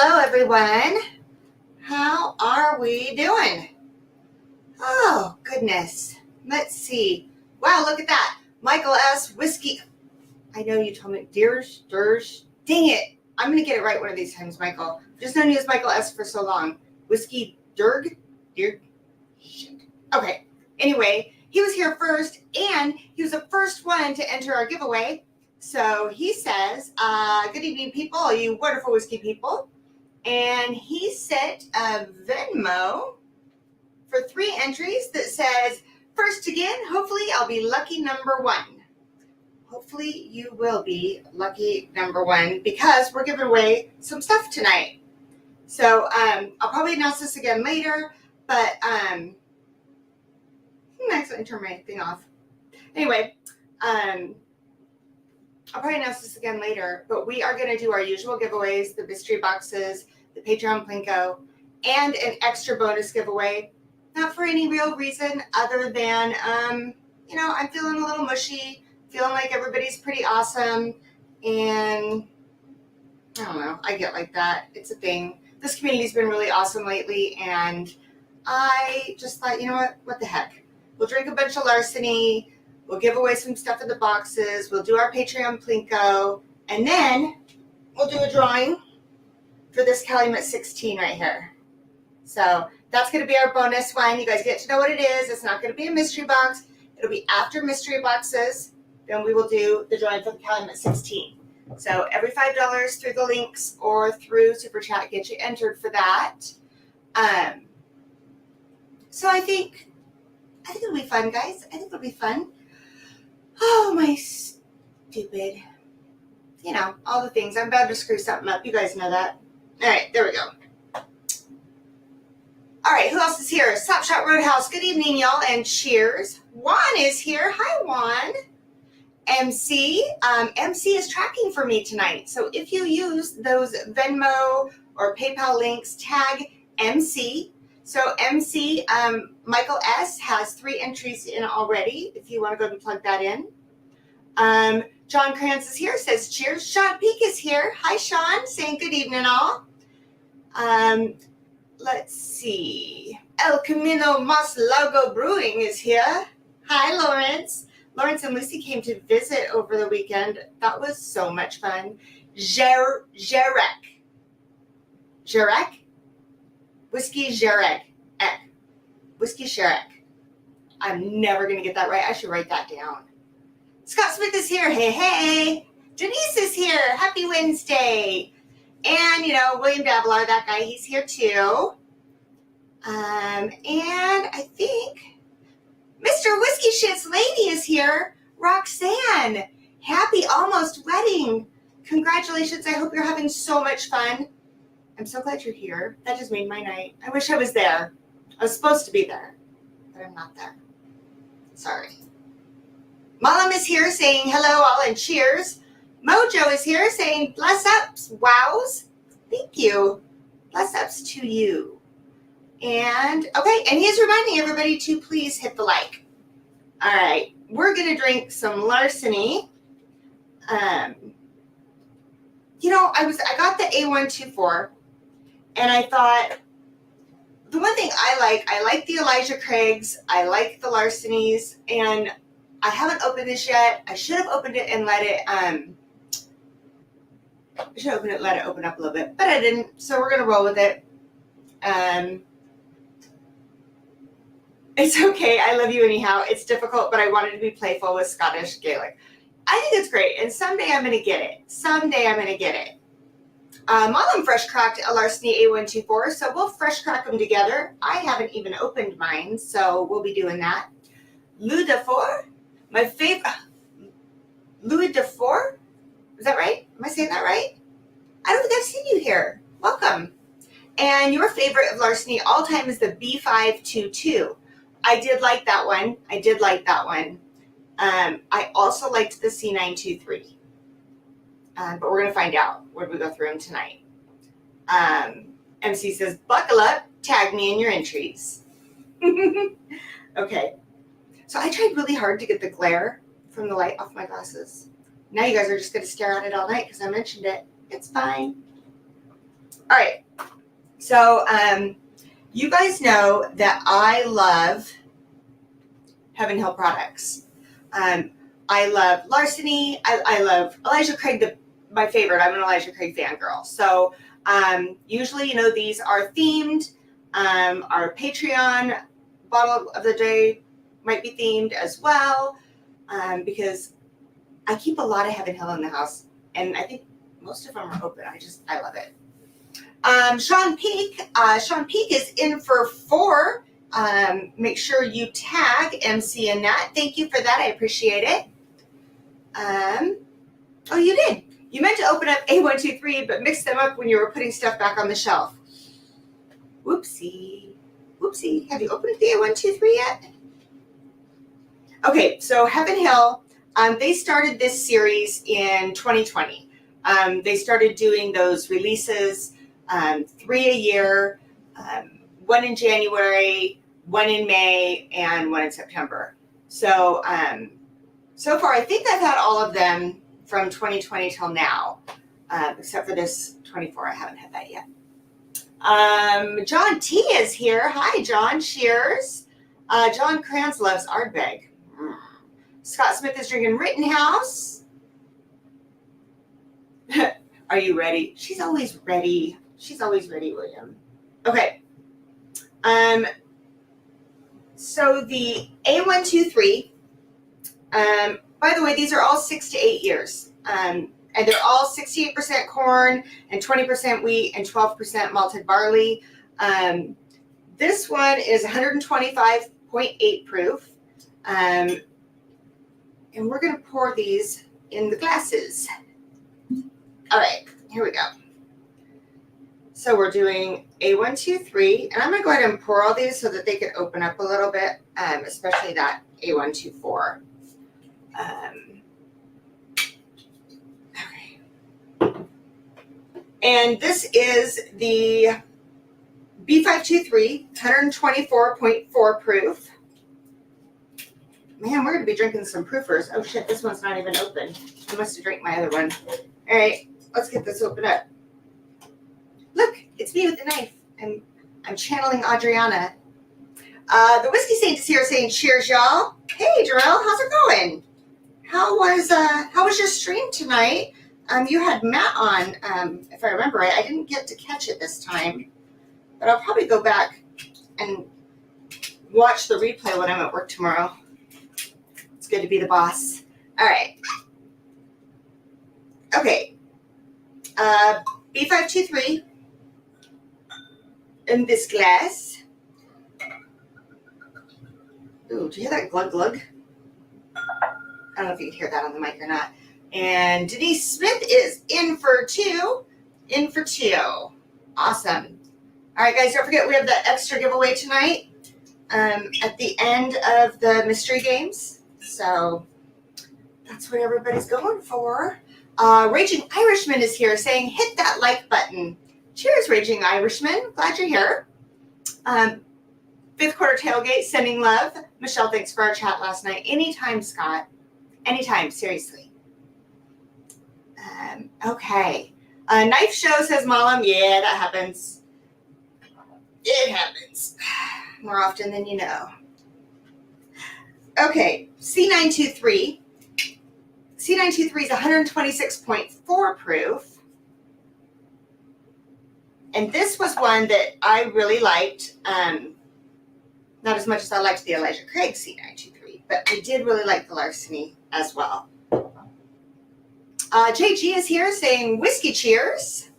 Hello, everyone. How are we doing? Oh, goodness. Let's see. Wow, look at that. Michael S. Whiskey. I know you told me. Dang it. I'm going to get it right one of these times, Michael. I've just known you as Michael S. for so long. Whiskey Dirg? Shit. Okay. Anyway, he was here first, and he was the first one to enter our giveaway. So he says, good evening, people, you wonderful whiskey people. And he sent a Venmo for 3 entries that says, first again, hopefully I'll be lucky number 1. Hopefully you will be lucky number 1 because we're giving away some stuff tonight. So I'll probably announce this again later, but I accidentally turned my thing off. Anyway, I'll probably announce this again later, but we are going to do our usual giveaways, the mystery boxes, the Patreon Plinko, and an extra bonus giveaway. Not for any real reason other than, I'm feeling a little mushy, feeling like everybody's pretty awesome, and I don't know, I get like that. It's a thing. This community's been really awesome lately, and I just thought, you know what the heck? We'll drink a bunch of Larceny, we'll give away some stuff in the boxes, we'll do our Patreon Plinko, and then we'll do a drawing for this Calumet 16 right here. So that's going to be our bonus one. You guys get to know what it is. It's not going to be a mystery box. It'll be after mystery boxes. Then we will do the drawing for the Calumet 16. So every $5 through the links or through Super Chat gets you entered for that. So I think it'll be fun, guys. I think it'll be fun. Oh, my stupid. All the things. I'm about to screw something up. You guys know that. All right, there we go. All right, who else is here? Slap Shot Roadhouse. Good evening, y'all, and cheers. Juan is here. Hi, Juan. MC. MC is tracking for me tonight. So if you use those Venmo or PayPal links, tag MC. So MC, Michael S. has 3 entries in already, if you want to go and plug that in. John Krantz is here, says cheers. Sean Peak is here. Hi, Sean, saying good evening, all. Let's see. El Camino Mas Largo Brewing is here. Hi, Lawrence. Lawrence and Lucy came to visit over the weekend. That was so much fun. Jerek. Whiskey Jerek. Whiskey Sherek. I'm never going to get that right. I should write that down. Scott Smith is here. Hey. Denise is here. Happy Wednesday. And, William Davilar, that guy, he's here too. And I think Mr. Whiskey Shit's lady is here. Roxanne. Happy almost wedding. Congratulations. I hope you're having so much fun. I'm so glad you're here. That just made my night. I wish I was there. I was supposed to be there, but I'm not there. Sorry. Malam is here saying hello all and cheers. Mojo is here saying bless ups, wows. Thank you. Bless ups to you. And he is reminding everybody to please hit the like. All right, we're gonna drink some Larceny. I got the A124, and I thought the one thing I like the Elijah Craigs, I like the Larcenys, and I haven't opened this yet. I should have opened it and let it open up a little bit, but I didn't, so we're gonna roll with it. It's okay. I love you anyhow. It's difficult, but I wanted to be playful with Scottish Gaelic. I think it's great, and someday I'm gonna get it. Mom fresh cracked a Larceny A124, so we'll fresh crack them together. I haven't even opened mine, so we'll be doing that. Louis de Four, my favorite. Louis de Four? Is that right? Am I saying that right? I don't think I've seen you here. Welcome. And your favorite of Larceny all time is the B523. I did like that one. I also liked the C923. But we're going to find out when we go through them tonight. MC says, buckle up, tag me in your entries. Okay. So I tried really hard to get the glare from the light off my glasses. Now you guys are just going to stare at it all night because I mentioned it. It's fine. All right. So you guys know that I love Heaven Hill products. I love Larceny. I love Elijah Craig, my favorite. I'm an Elijah Craig fangirl. So usually, these are themed. Our Patreon bottle of the day might be themed as well, because I keep a lot of Heaven Hill in the house, and I think most of them are open. I love it. Sean Peak is in for 4. Make sure you tag MC in that. Thank you for that. I appreciate it. Oh, you did. You meant to open up A123, but mixed them up when you were putting stuff back on the shelf. Whoopsie. Whoopsie. Have you opened the A123 yet? Okay, so Heaven Hill, they started this series in 2020. They started doing those releases, 3 a year, 1 in January, 1 in May, and 1 in September. So, so far, I think I've had all of them from 2020 till now, except for this 24. I haven't had that yet. John T is here. Hi, John. Cheers. John Kranz loves Ardbeg. Scott Smith is drinking Rittenhouse. Are you ready? She's always ready. She's always ready, William. Okay. So the A123, by the way, these are all 6 to 8 years. And they're all 68% corn and 20% wheat and 12% malted barley. This one is 125.8 proof. And we're going to pour these in the glasses. All right, here we go. So we're doing A123, and I'm going to go ahead and pour all these so that they can open up a little bit, especially that A124. Okay. And this is the B523, 124.4 proof. Man, we're going to be drinking some proofers. Oh, shit, this one's not even open. I must have drank my other one. All right, let's get this open up. Look, it's me with the knife. I'm channeling Adriana. The Whiskey Saint is here saying cheers, y'all. Hey, Darrell, how's it going? How was your stream tonight? You had Matt on, if I remember right. I didn't get to catch it this time, but I'll probably go back and watch the replay when I'm at work tomorrow. It's good to be the boss. All right. Okay. B523 in this glass. Ooh, do you hear that glug glug? I don't know if you can hear that on the mic or not. And Denise Smith is in for 2. In for 2. Awesome. All right, guys, don't forget we have that extra giveaway tonight at the end of the mystery games. So that's what everybody's going for. Raging Irishman is here saying, hit that like button. Cheers, Raging Irishman. Glad you're here. 5th quarter tailgate, sending love. Michelle, thanks for our chat last night. Anytime, Scott. Anytime, seriously. Okay. Knife show, says Malam. Yeah, that happens. It happens. More often than you know. Okay, C923. C923 is 126.4 proof. And this was one that I really liked. Not as much as I liked the Elijah Craig C923, but I did really like the Larceny as well. JG is here saying whiskey cheers.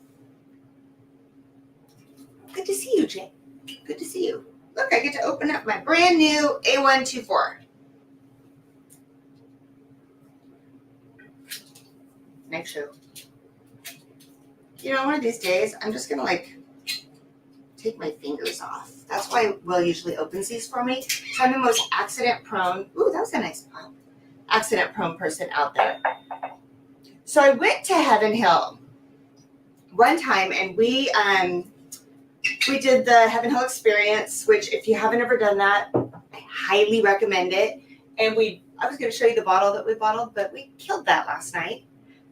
Good to see you, Jay. Good to see you. Look, I get to open up my brand new A124. Next show. One of these days, I'm just going to take my fingers off. That's why Will usually opens these for me. So I'm the most accident prone. Ooh, that was a nice pop. Accident prone person out there. So I went to Heaven Hill one time, and we did the Heaven Hill experience, which if you haven't ever done that, I highly recommend it. And I was going to show you the bottle that we bottled, but we killed that last night.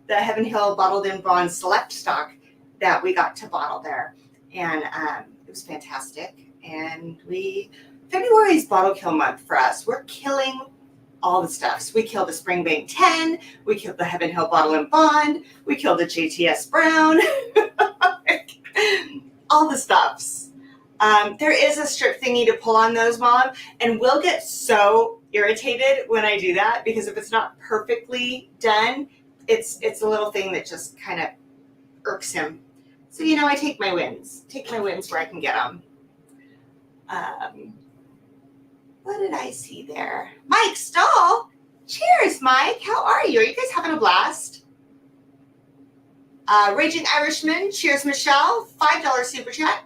The Heaven Hill Bottled in Bronze Select Stock. that we got to bottle there. And it was fantastic. And February is bottle kill month for us. We're killing all the stuffs. We killed the Springbank 10. We killed the Heaven Hill Bottle and Bond. We killed the JTS Brown. All the stuffs. There is a strip thingy to pull on those, Mom, and we'll get so irritated when I do that because if it's not perfectly done, it's a little thing that just kind of irks him. So, I take my wins. Take my wins where I can get them. What did I see there? Mike Stahl. Cheers, Mike. How are you? Are you guys having a blast? Raging Irishman. Cheers, Michelle. $5 super chat.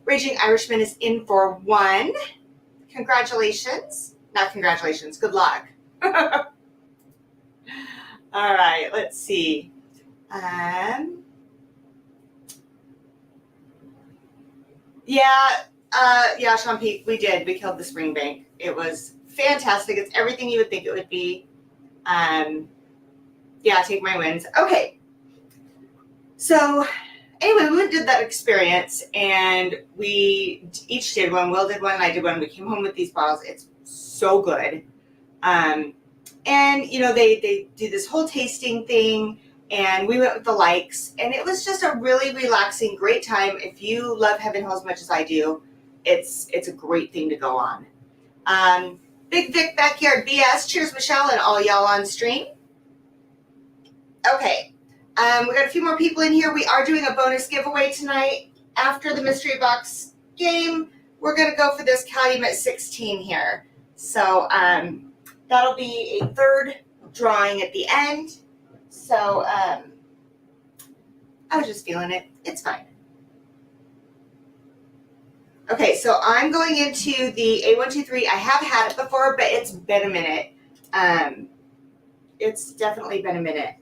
Raging Irishman is in for 1. Congratulations. Not congratulations. Good luck. All right. Let's see. Yeah, Sean Peak, we did. We killed the Springbank. It was fantastic. It's everything you would think it would be. Take my wins. Okay. So anyway, we did that experience and we each did one. Will did one, I did one. We came home with these bottles. It's so good. And they do this whole tasting thing and we went with the likes and it was just a really relaxing, great time. If you love Heaven Hill as much as I do, it's a great thing to go on. Big Vic Backyard BS. Cheers, Michelle, and all y'all on stream. Okay. We got a few more people in here. We are doing a bonus giveaway tonight. After the mystery box game, we're going to go for this Calumet 16 here. So that'll be a third drawing at the end. So I was just feeling it. It's fine. Okay, so I'm going into the A123. I have had it before, but it's been a minute. It's definitely been a minute.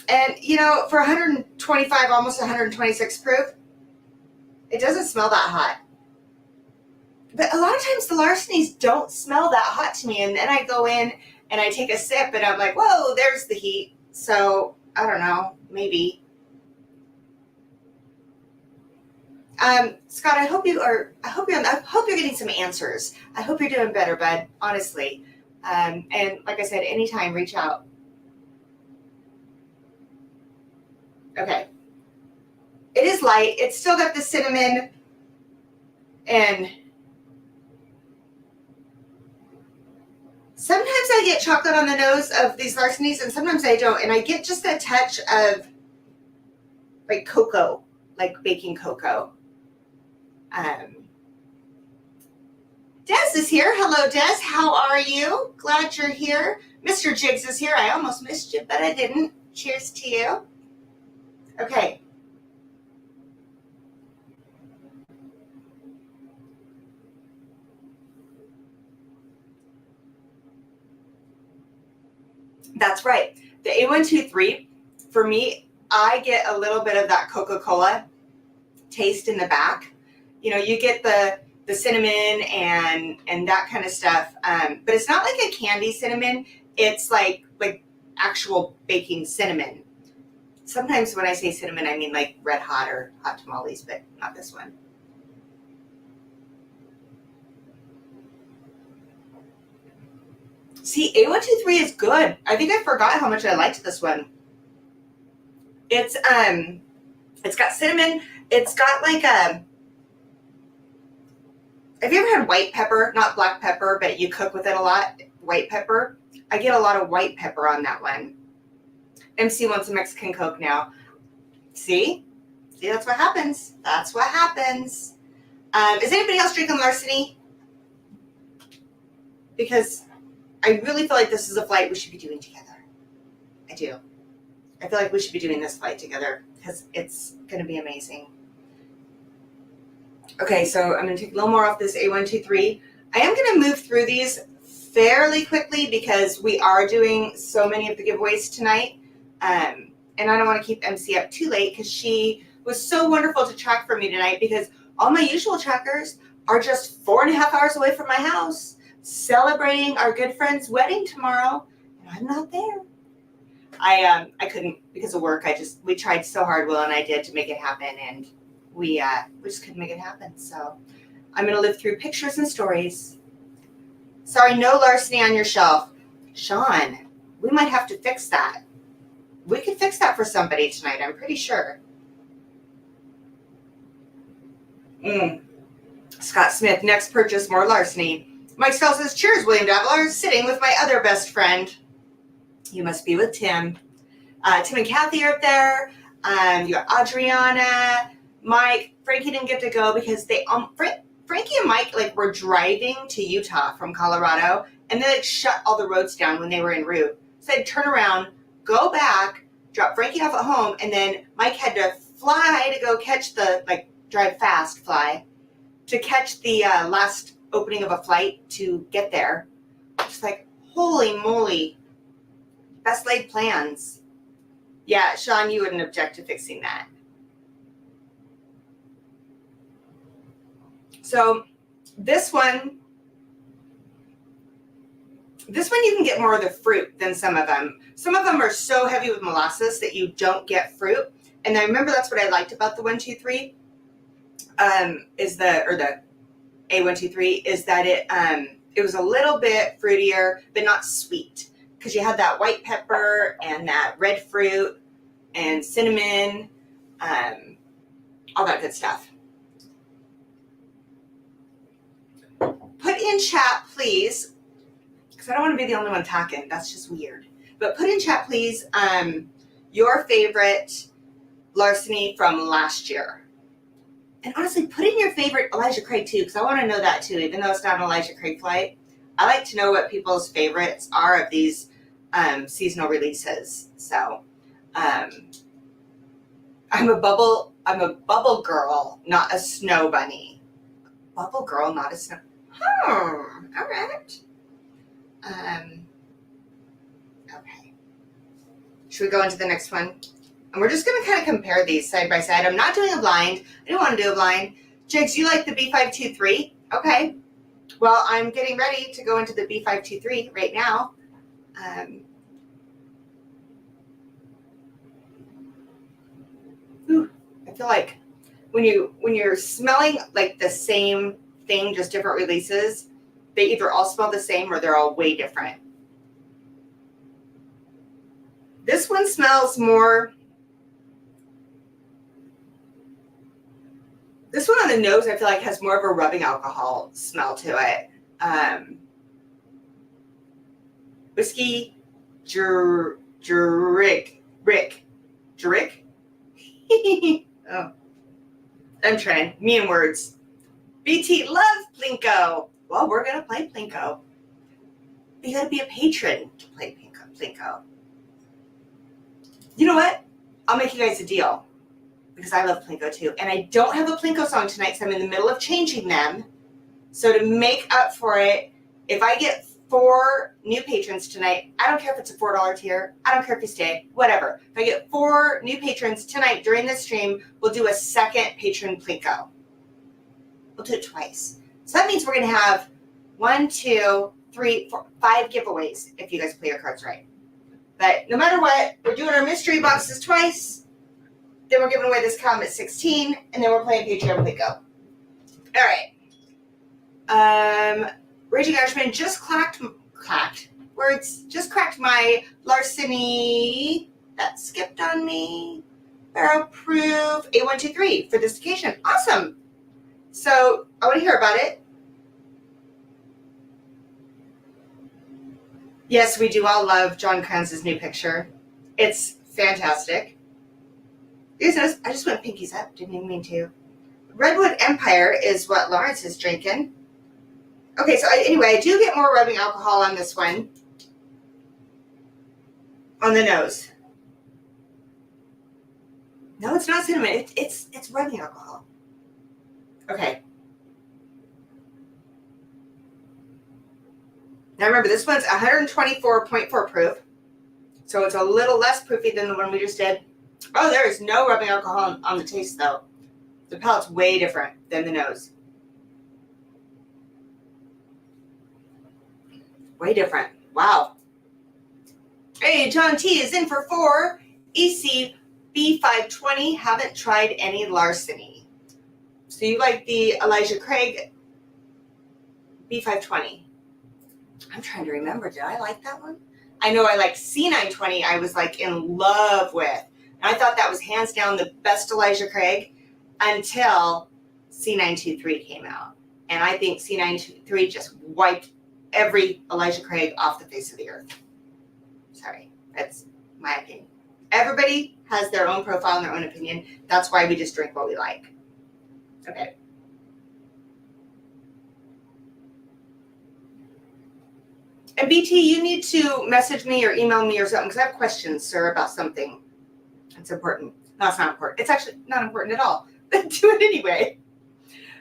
And, for 125, almost 126 proof, it doesn't smell that hot. But a lot of times the Larcenys don't smell that hot to me. And then I go in and I take a sip and I'm like, whoa, there's the heat. So, I don't know, maybe. Scott, I hope you're getting some answers. I hope you're doing better, bud, honestly. And like I said, anytime, reach out. Okay. It is light. It's still got the cinnamon and sometimes I get chocolate on the nose of these Larcenys and sometimes I don't. And I get just a touch of like cocoa, like baking cocoa. Des is here. Hello, Des. How are you? Glad you're here. Mr. Jiggs is here. I almost missed you, but I didn't. Cheers to you. Okay. That's right. The A123, for me, I get a little bit of that Coca-Cola taste in the back. You get the cinnamon and that kind of stuff. But it's not like a candy cinnamon. It's like actual baking cinnamon. Sometimes when I say cinnamon, I mean like Red Hot or Hot Tamales, but not this one. See, A123 is good. I think I forgot how much I liked this one. It's got cinnamon. It's got like a. Have you ever had white pepper? Not black pepper, but you cook with it a lot. White pepper. I get a lot of white pepper on that one. MC wants a Mexican Coke now. See, that's what happens. That's what happens. Is anybody else drinking Larceny? Because I really feel like this is a flight we should be doing together. I do. I feel like we should be doing this flight together because it's going to be amazing. Okay, so I'm going to take a little more off this A123. I am going to move through these fairly quickly because we are doing so many of the giveaways tonight. And I don't want to keep MC up too late because she was so wonderful to track for me tonight because all my usual trackers are just 4.5 hours away from my house celebrating our good friend's wedding tomorrow. I'm not there. I couldn't because of work. We tried so hard, Will and I did, to make it happen, and we just couldn't make it happen. So I'm gonna live through pictures and stories. Sorry, no larceny on your shelf. Sean, we might have to fix that. We could fix that for somebody tonight, I'm pretty sure. Scott Smith, next purchase, more larceny. Mike Stell says, cheers, William Dabbler, sitting with my other best friend. You must be with Tim. Tim and Kathy are up there. You got Adriana, Mike. Frankie didn't get to go because Frankie and Mike were driving to Utah from Colorado, and they shut all the roads down when they were en route. So they'd turn around, go back, drop Frankie off at home, and then Mike had to fly to go catch drive fast, fly, to catch the last opening of a flight to get there. Just holy moly. Best laid plans. Yeah, Sean, you wouldn't object to fixing that. So this one you can get more of the fruit than some of them. Some of them are so heavy with molasses that you don't get fruit. And I remember that's what I liked about the 123, the A123, is that it was a little bit fruitier, but not sweet. Because you had that white pepper and that red fruit and cinnamon, all that good stuff. Put in chat, please, because I don't want to be the only one talking. That's just weird. But put in chat, please, your favorite larceny from last year. And honestly, put in your favorite Elijah Craig, too, because I want to know that, too, even though it's not an Elijah Craig flight. I like to know what people's favorites are of these seasonal releases. So I'm a bubble girl, not a snow bunny. Bubble girl, not a snow. All right. Okay. Should we go into the next one? And we're just going to kind of compare these side by side. I'm not doing a blind. I don't want to do a blind. Jigs, you like the B523? Okay. Well, I'm getting ready to go into the B523 right now. I feel like when you're smelling the same thing, just different releases, they either all smell the same or they're all way different. This one smells more. This one on the nose, I feel like has more of a rubbing alcohol smell to it. Whiskey, Rick. Oh, I'm trying. Me and words. BT love Plinko. Well, we're going to play Plinko. But you got to be a patron to play Plinko. You know what? I'll make you guys a deal. Because I love Plinko too. And I don't have a Plinko song tonight, so I'm in the middle of changing them. So to make up for it, if I get 4 new patrons tonight, I don't care if it's a $4 tier. I don't care if you stay, whatever. If I get 4 new patrons tonight during this stream, we'll do a second patron Plinko. We'll do it twice. So that means we're going to have 1, 2, 3, 4, 5 giveaways if you guys play your cards right. But no matter what, we're doing our mystery boxes twice. Then we're giving away this Comet 16, and then we're playing Patreon Plinko. All right. Raging Irishman just cracked my Larceny that skipped on me. Barrel proof A123 for this occasion. Awesome. So I want to hear about it. Yes, we do all love John Kranz's new picture. It's fantastic. You guys notice I just went pinkies up. Didn't even mean to. Redwood Empire is what Lawrence is drinking. Okay, so anyway, I do get more rubbing alcohol on this one. On the nose. No, it's not cinnamon. It's rubbing alcohol. Okay. Now remember, this one's 124.4 proof. So it's a little less proofy than the one we just did. Oh, there is no rubbing alcohol on the taste, though. The palate's way different than the nose. Way different. Wow. Hey, John T is in for 4. EC B520, haven't tried any Larceny. So you like the Elijah Craig B520. I'm trying to remember, did I like that one? I know I like C920, I was like in love with. And I thought that was hands down the best Elijah Craig until C923 came out. And I think C923 just wiped every Elijah Craig off the face of the earth. Sorry, that's my opinion. Everybody has their own profile and their own opinion. That's why we just drink what we like. Okay. And BT, you need to message me or email me or something because I have questions, sir, about something. It's important. No, it's not important. It's actually not important at all. But do it anyway.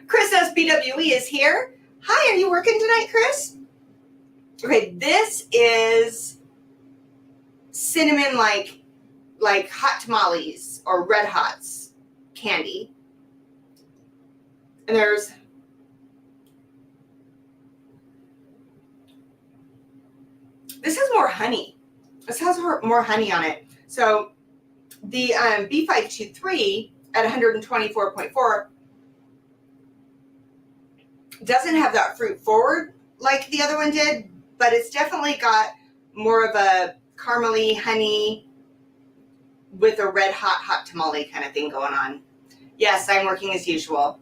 Chris SBWE is here. Hi, are you working tonight, Chris? Okay, this is cinnamon like hot tamales or red hots candy. And this has more honey. This has more honey on it. So the B523 at 124.4 doesn't have that fruit forward like the other one did, but it's definitely got more of a caramely honey with a red hot tamale kind of thing going on. Yes, I'm working as usual.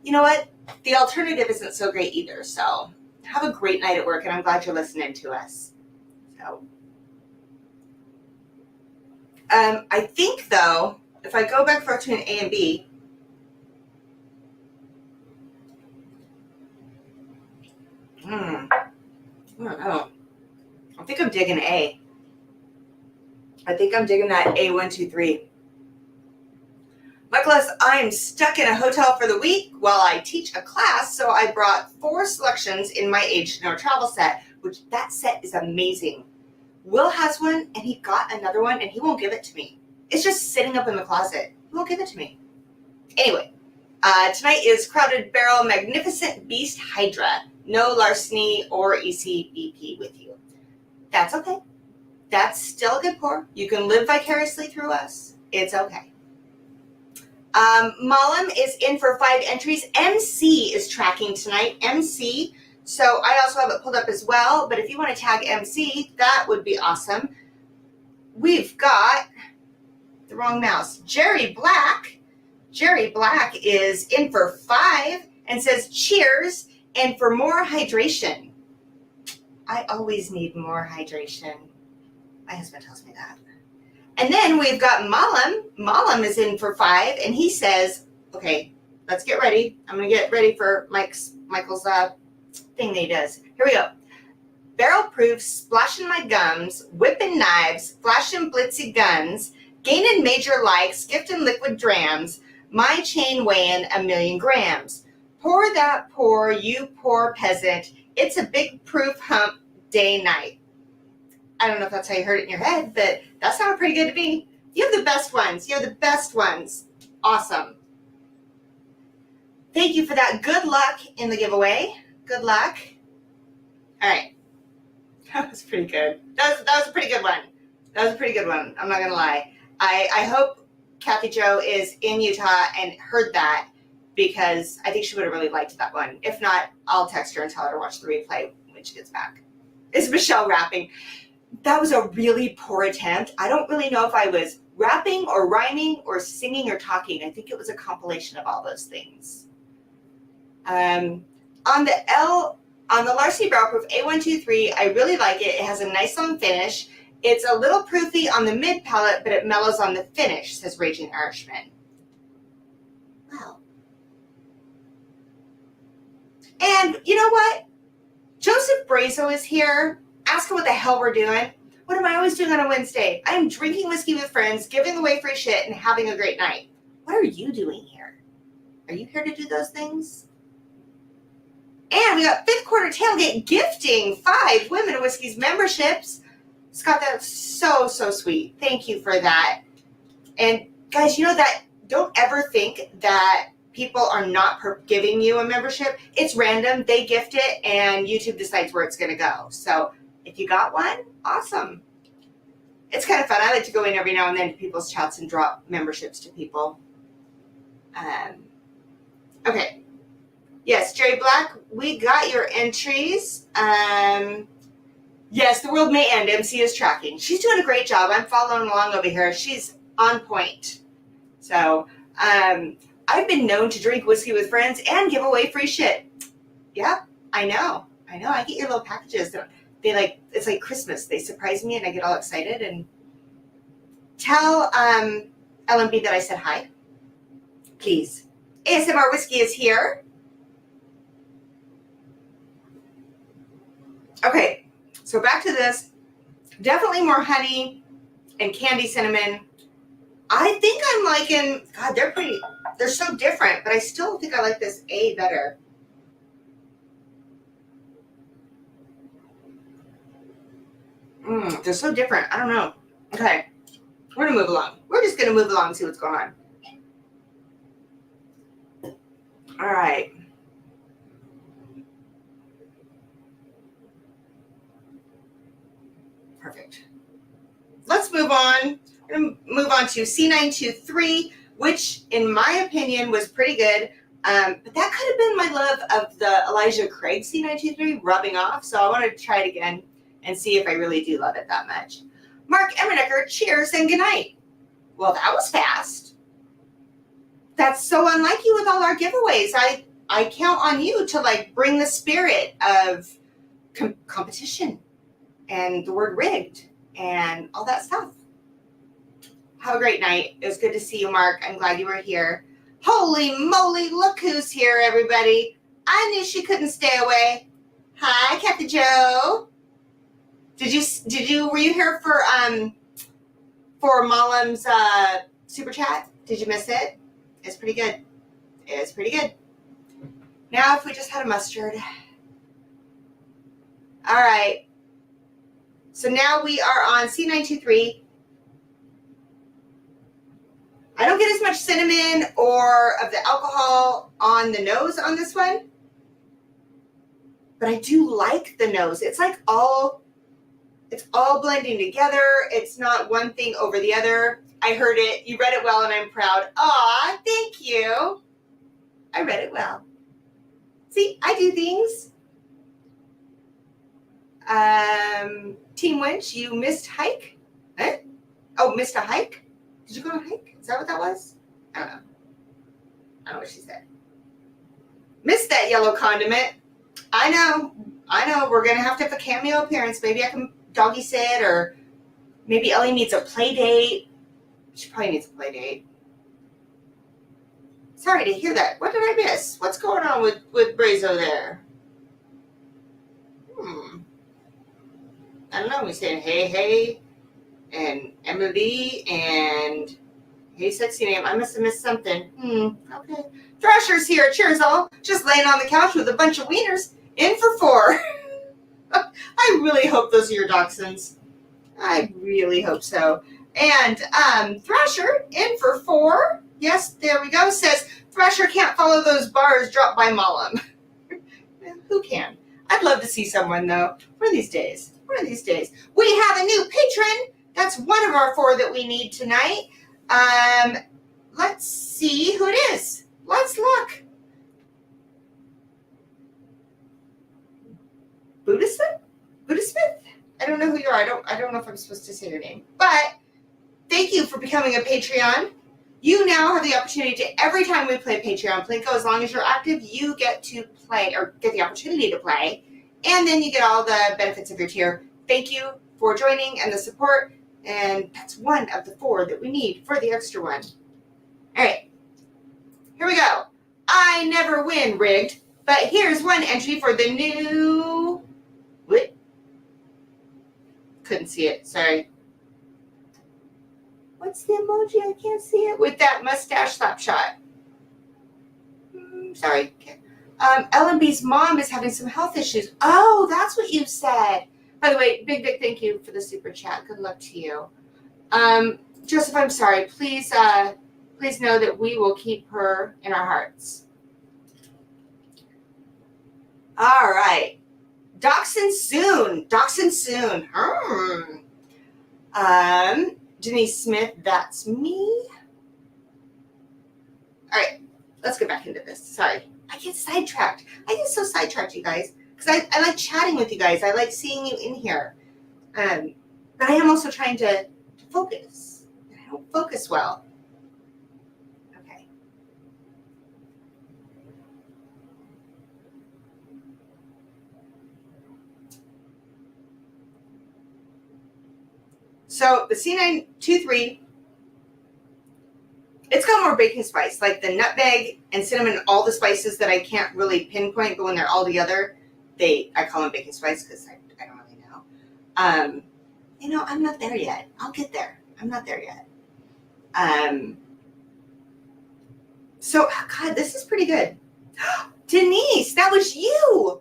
You know what? The alternative isn't so great either. So have a great night at work, and I'm glad you're listening to us. So I think, though, if I go back for between A and B, I don't know. I think I'm digging A. I think I'm digging that A123. Michaelis, I'm stuck in a hotel for the week while I teach a class, so I brought 4 selections in my Age to Know travel set, which that set is amazing. Will has one, and he got another one, and he won't give it to me. It's just sitting up in the closet. He won't give it to me. Anyway, tonight is Crowded Barrel Magnificent Beast Hydra. No Larceny or ECBP with you. That's okay. That's still a good pour. You can live vicariously through us. It's okay. Malam is in for 5 entries. MC is tracking tonight. MC. So I also have it pulled up as well. But if you want to tag MC, that would be awesome. We've got the wrong mouse. Jerry Black. Jerry Black is in for 5 and says cheers and for more hydration. I always need more hydration. My husband tells me that. And then we've got Malam. Malam is in for 5, and he says, okay, let's get ready. I'm going to get ready for Michael's thing that he does. Here we go. Barrel proof, splashing my gums, whipping knives, flashing blitzy guns, gaining major likes, gifting liquid drams, my chain weighing 1,000,000 grams. Pour that pour, you poor peasant. It's a big proof hump day night. I don't know if that's how you heard it in your head, but that sounded pretty good to me. You have the best ones. You have the best ones. Awesome. Thank you for that. Good luck in the giveaway. Good luck. All right. That was pretty good. That was a pretty good one. That was a pretty good one. I'm not going to lie. I hope Kathy Jo is in Utah and heard that, because I think she would have really liked that one. If not, I'll text her and tell her to watch the replay when she gets back. Is Michelle rapping? That was a really poor attempt. I don't really know if I was rapping or rhyming or singing or talking. I think it was a compilation of all those things. On the Larceny Barrel Proof A123, I really like it. It has a nice long finish. It's a little proofy on the mid palate, but it mellows on the finish, says Raging Irishman. Wow. And you know what? Joseph Brazo is here. Ask him what the hell we're doing. What am I always doing on a Wednesday? I am drinking whiskey with friends, giving away free shit, and having a great night. What are you doing here? Are you here to do those things? And we got 5th Quarter Tailgate gifting 5 Women of Whiskey's memberships. Scott, that's so sweet. Thank you for that. And guys, you know that, don't ever think that people are not giving you a membership. It's random. They gift it, and YouTube decides where it's going to go. So if you got one, awesome. it's kind of fun. I like to go in every now and then to people's chats and drop memberships to people. Okay. Yes, Jerry Black, we got your entries. Yes, the world may end. MC is tracking. She's doing a great job. I'm following along over here. She's on point. So, I've been known to drink whiskey with friends and give away free shit. Yeah, I know. I get your little packages. It's like Christmas. They surprise me and I get all excited. And tell LMB that I said hi. Please. ASMR Whiskey is here. Okay, so back to this. Definitely more honey and candy cinnamon. I think I'm liking, God, they're so different, but I still think I like this A better. They're so different. I don't know. Okay, we're gonna move along. We're just gonna move along and see what's going on. All right. Perfect. Let's move on. We're going to move on to C923, which in my opinion was pretty good. But that could have been my love of the Elijah Craig C923 rubbing off. So I want to try it again and see if I really do love it that much. Mark Emmernecker, cheers and good night. Well, that was fast. That's so unlike you with all our giveaways. I count on you to like bring the spirit of competition and the word rigged and all that stuff. Have a great night. It was good to see you, Mark. I'm glad you were here. Holy moly, look who's here, everybody. I knew she couldn't stay away. Hi, Kathy Joe. Were you here for Malam's super chat? Did you miss it? It's pretty good. It's pretty good. Now if we just had a mustard. All right. So now we are on C923. I don't get as much cinnamon or of the alcohol on the nose on this one. But I do like the nose. It's like it's all blending together. It's not one thing over the other. I heard it. You read it well and I'm proud. Aw, thank you. I read it well. See, I do things. Team Winch, you missed hike? Eh? Oh, missed a hike? Did you go on a hike? Is that what that was? I don't know. I don't know what she said. Missed that yellow condiment. I know. We're going to have a cameo appearance. Maybe I can doggy sit, or maybe Ellie needs a play date. She probably needs a play date. Sorry to hear that. What did I miss? What's going on with Brazo there? I don't know. We saying hey, and Emily, and hey, sexy name. I must have missed something. Okay. Thrasher's here. Cheers, all. Just laying on the couch with a bunch of wieners. In for 4. I really hope those are your dachshunds. I really hope so. And Thrasher, in for 4. Yes, there we go. Says, Thrasher can't follow those bars dropped by Malam. Who can? I'd love to see someone, though. One of these days. We have a new patron. That's one of our 4 that we need tonight. Let's see who it is. Let's look. Buddha Smith? I don't know who you are. I don't know if I'm supposed to say your name. But thank you for becoming a Patreon. You now have the opportunity to, every time we play Patreon Plinko, as long as you're active, you get to play, or get the opportunity to play. And then you get all the benefits of your tier. Thank you for joining and the support. And that's one of the 4 that we need for the extra one. All right. Here we go. I never win, rigged. But here's one entry for the new... What? Couldn't see it. Sorry. What's the emoji? I can't see it. With that mustache slap shot. Sorry. LMB's mom is having some health issues. Oh, that's what you said. By the way, big thank you for the super chat. Good luck to you. Joseph, I'm sorry. Please know that we will keep her in our hearts. All right. Dachshund soon. Denise Smith, that's me. All right, let's get back into this. Sorry, I get sidetracked. I get so sidetracked, you guys, because I like chatting with you guys. I like seeing you in here. But I am also trying to focus. I don't focus well. Okay. So the C923, it's got more baking spice, like the nutmeg and cinnamon, all the spices that I can't really pinpoint, but when they're all together, I call them baking spice because I don't really know. I'm not there yet. I'll get there. I'm not there yet. So, God, this is pretty good. Denise, that was you.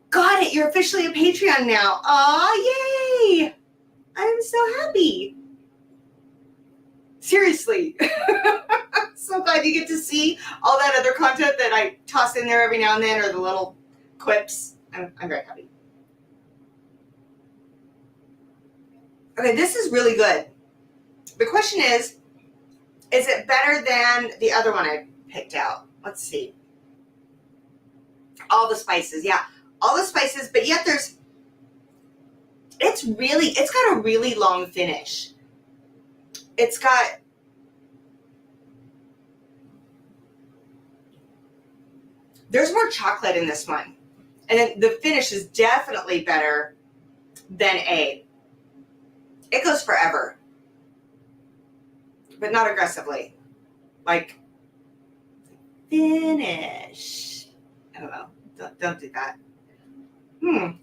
Got it. You're officially a Patreon now. Aw, yay. I'm so happy. Seriously. I'm so glad you get to see all that other content that I toss in there every now and then, or the little quips. I'm very happy. Okay, this is really good. The question is it better than the other one I picked out? Let's see. All the spices, yeah. All the spices, but yet it's got a really long finish. There's more chocolate in this one. And then the finish is definitely better than A. It goes forever. But not aggressively. Like, finish. I don't know. Don't do that. Yeah,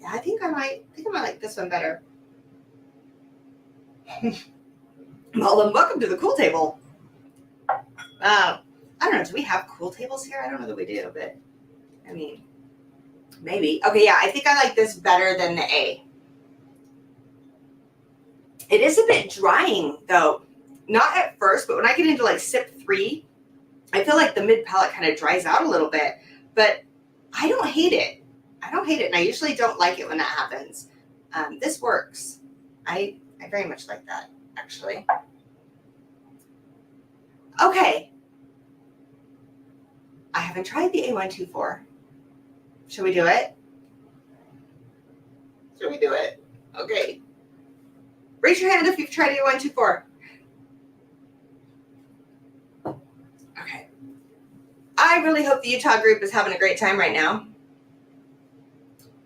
I think I might like this one better. Well, welcome to the cool table. I don't know. Do we have cool tables here? I don't know that we do, but I mean, maybe. Okay, yeah, I think I like this better than the A. It is a bit drying, though. Not at first, but when I get into like sip 3, I feel like the mid palate kind of dries out a little bit. But I don't hate it. And I usually don't like it when that happens. This works. I very much like that, actually. Okay. I haven't tried the A124. Should we do it? Okay. Raise your hand if you've tried A124. Okay. I really hope the Utah group is having a great time right now.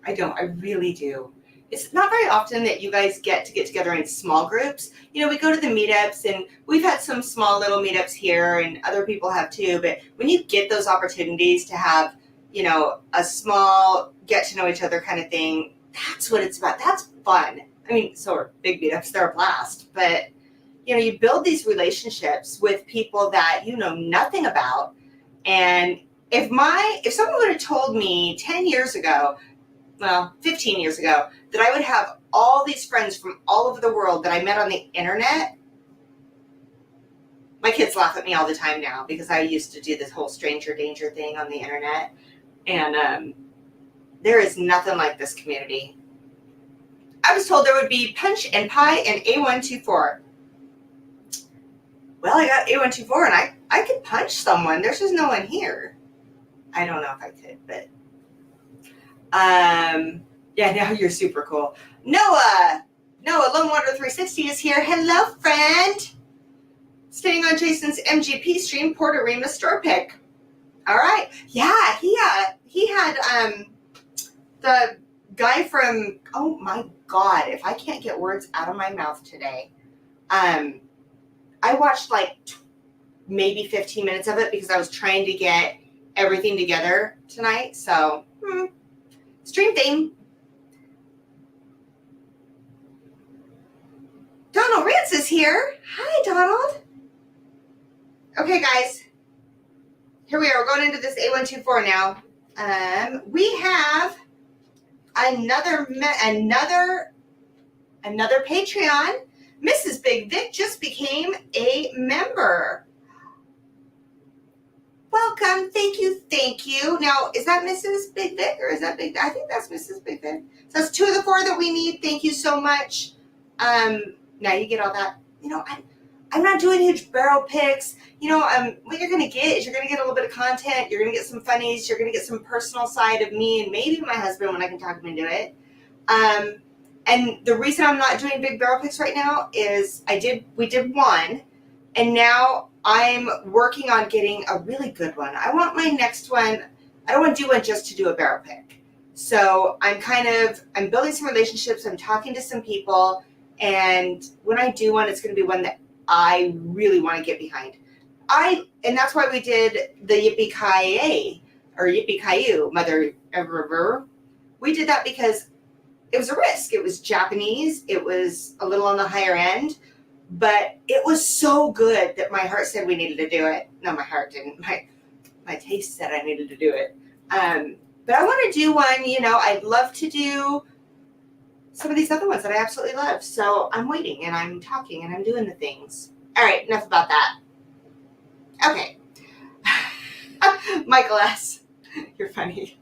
I really do. It's not very often that you guys get together in small groups. You know, we go to the meetups, and we've had some small little meetups here, and other people have too. But when you get those opportunities to have, you know, a small get to know each other kind of thing, that's what it's about. That's fun. I mean, so are big meetups. They're a blast. But, you know, you build these relationships with people that you know nothing about. And if someone would have told me 10 years ago, well, 15 years ago, that I would have all these friends from all over the world that I met on the internet. My kids laugh at me all the time now because I used to do this whole stranger danger thing on the internet. And there is nothing like this community. I was told there would be Punch and Pie and A124. Well, I got A124 and I could punch someone. There's just no one here. I don't know if I could, but yeah, now you're super cool. Noah, Lone Water 360 is here. Hello, friend. Staying on Jason's MGP stream, Port Arima store pick. All right. Yeah, he had the guy from, oh my God, if I can't get words out of my mouth today. I watched like maybe 15 minutes of it because I was trying to get everything together tonight. So, stream theme. Donald Rance is here. Hi, Donald. Okay, guys. Here we are. We're going into this A124 now. We have another Patreon. Mrs. Big Vic just became a member. Welcome. Thank you. Now, is that Mrs. Big Vic or is that Big? I think that's Mrs. Big Vic. So that's 2 of the 4 that we need. Thank you so much. Now you get all that. I'm not doing huge barrel picks. What you're gonna get is you're gonna get a little bit of content. You're gonna get some funnies. You're gonna get some personal side of me and maybe my husband when I can talk him into it. And the reason I'm not doing big barrel picks right now is we did one, and now I'm working on getting a really good one. I want my next one. I don't want to do one just to do a barrel pick. So I'm building some relationships. I'm talking to some people, and when I do one, it's going to be one that I really want to get behind. And that's why we did the Yippee-Ki-Yay or Yippee-Ki-Yay, Mother Ever. We did that because it was a risk. It was Japanese. It was a little on the higher end, but it was so good that my heart said we needed to do it. No, my heart didn't. My taste said I needed to do it. But I want to do one, I'd love to do some of these other ones that I absolutely love. So I'm waiting and I'm talking and I'm doing the things. All right, enough about that. Okay. Michael S., you're funny.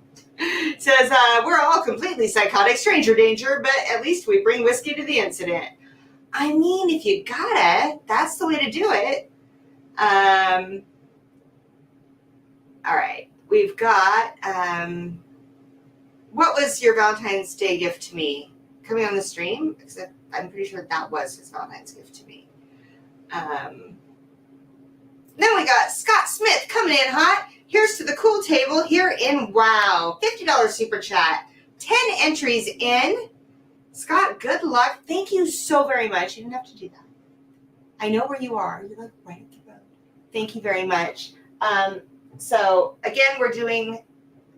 Says, we're all completely psychotic, stranger danger, but at least we bring whiskey to the incident. I mean, if you gotta, that's the way to do it. All right, we've got, what was your Valentine's Day gift to me? Coming on the stream? Except I'm pretty sure that was his Valentine's gift to me. Then we got Scott Smith coming in hot. Here's to the cool table here in WOW. $50 super chat. 10 entries in. Scott, good luck. Thank you so very much. You didn't have to do that. I know where you are. You're like right up the road. Thank you very much. So again, we're doing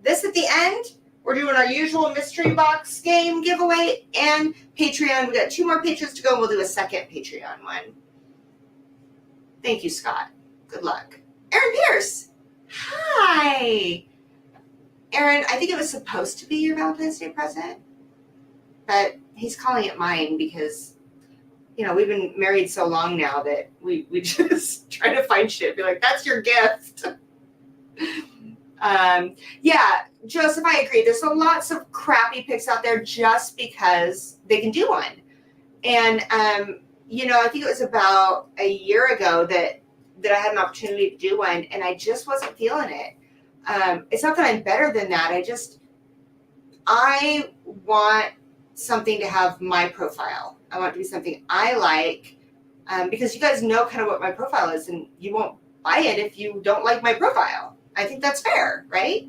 this at the end. We're doing our usual mystery box game giveaway and Patreon. We got 2 more patrons to go, and we'll do a second Patreon one. Thank you, Scott. Good luck. Aaron Pierce. Hi. Aaron, I think it was supposed to be your Valentine's Day present, but he's calling it mine because, we've been married so long now that we just try to find shit. Be like, that's your gift. Yeah, Joseph, I agree. There's lots of crappy picks out there just because they can do one. And, I think it was about a year ago that I had an opportunity to do one, and I just wasn't feeling it. It's not that I'm better than that. I want something to have my profile. I want it to be something I like, because you guys know kind of what my profile is, and you won't buy it if you don't like my profile. I think that's fair, right?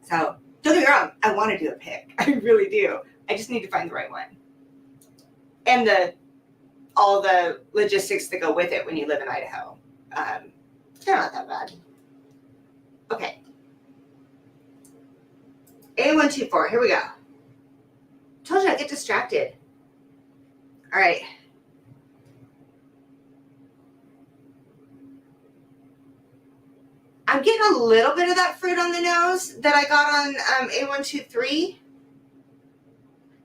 So don't get me wrong. I want to do a pick. I really do. I just need to find the right one. And all the logistics that go with it when you live in Idaho. They're not that bad. Okay. A124, here we go. Told you I get distracted. All right. I'm getting a little bit of that fruit on the nose that I got on A123.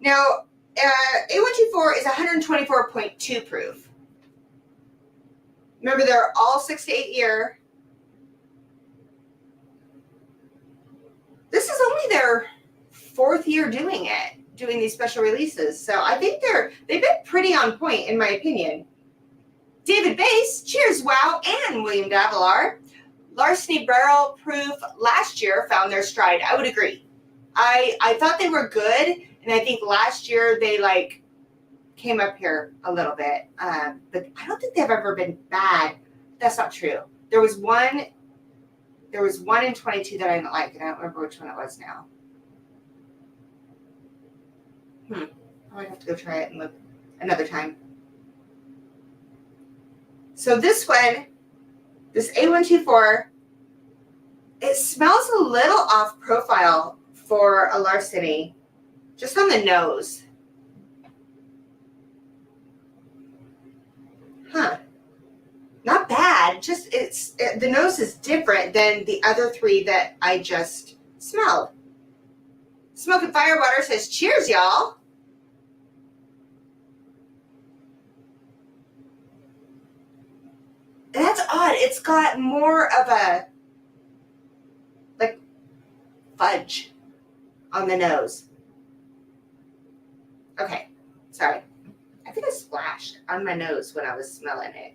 Now, A124 is 124.2 proof. Remember, they're all 6 to 8 year. This is only their 4th year doing these special releases. So I think they've been pretty on point, in my opinion. David Bass, cheers, wow, and William Davilar. Larceny barrel proof last year found their stride. I would agree. I thought they were good, and I think last year they came up here a little bit. But I don't think they've ever been bad. That's not true. There was one in 22 that I didn't like, and I don't remember which one it was now. I might have to go try it and look another time. So this one, this A124, it smells a little off profile for a Larceny, just on the nose. Not bad. Just the nose is different than the other 3 that I just smelled. Smoke and Firewater says, cheers, y'all. That's odd. It's got more of a fudge on the nose. Okay. Sorry. I think I splashed on my nose when I was smelling it.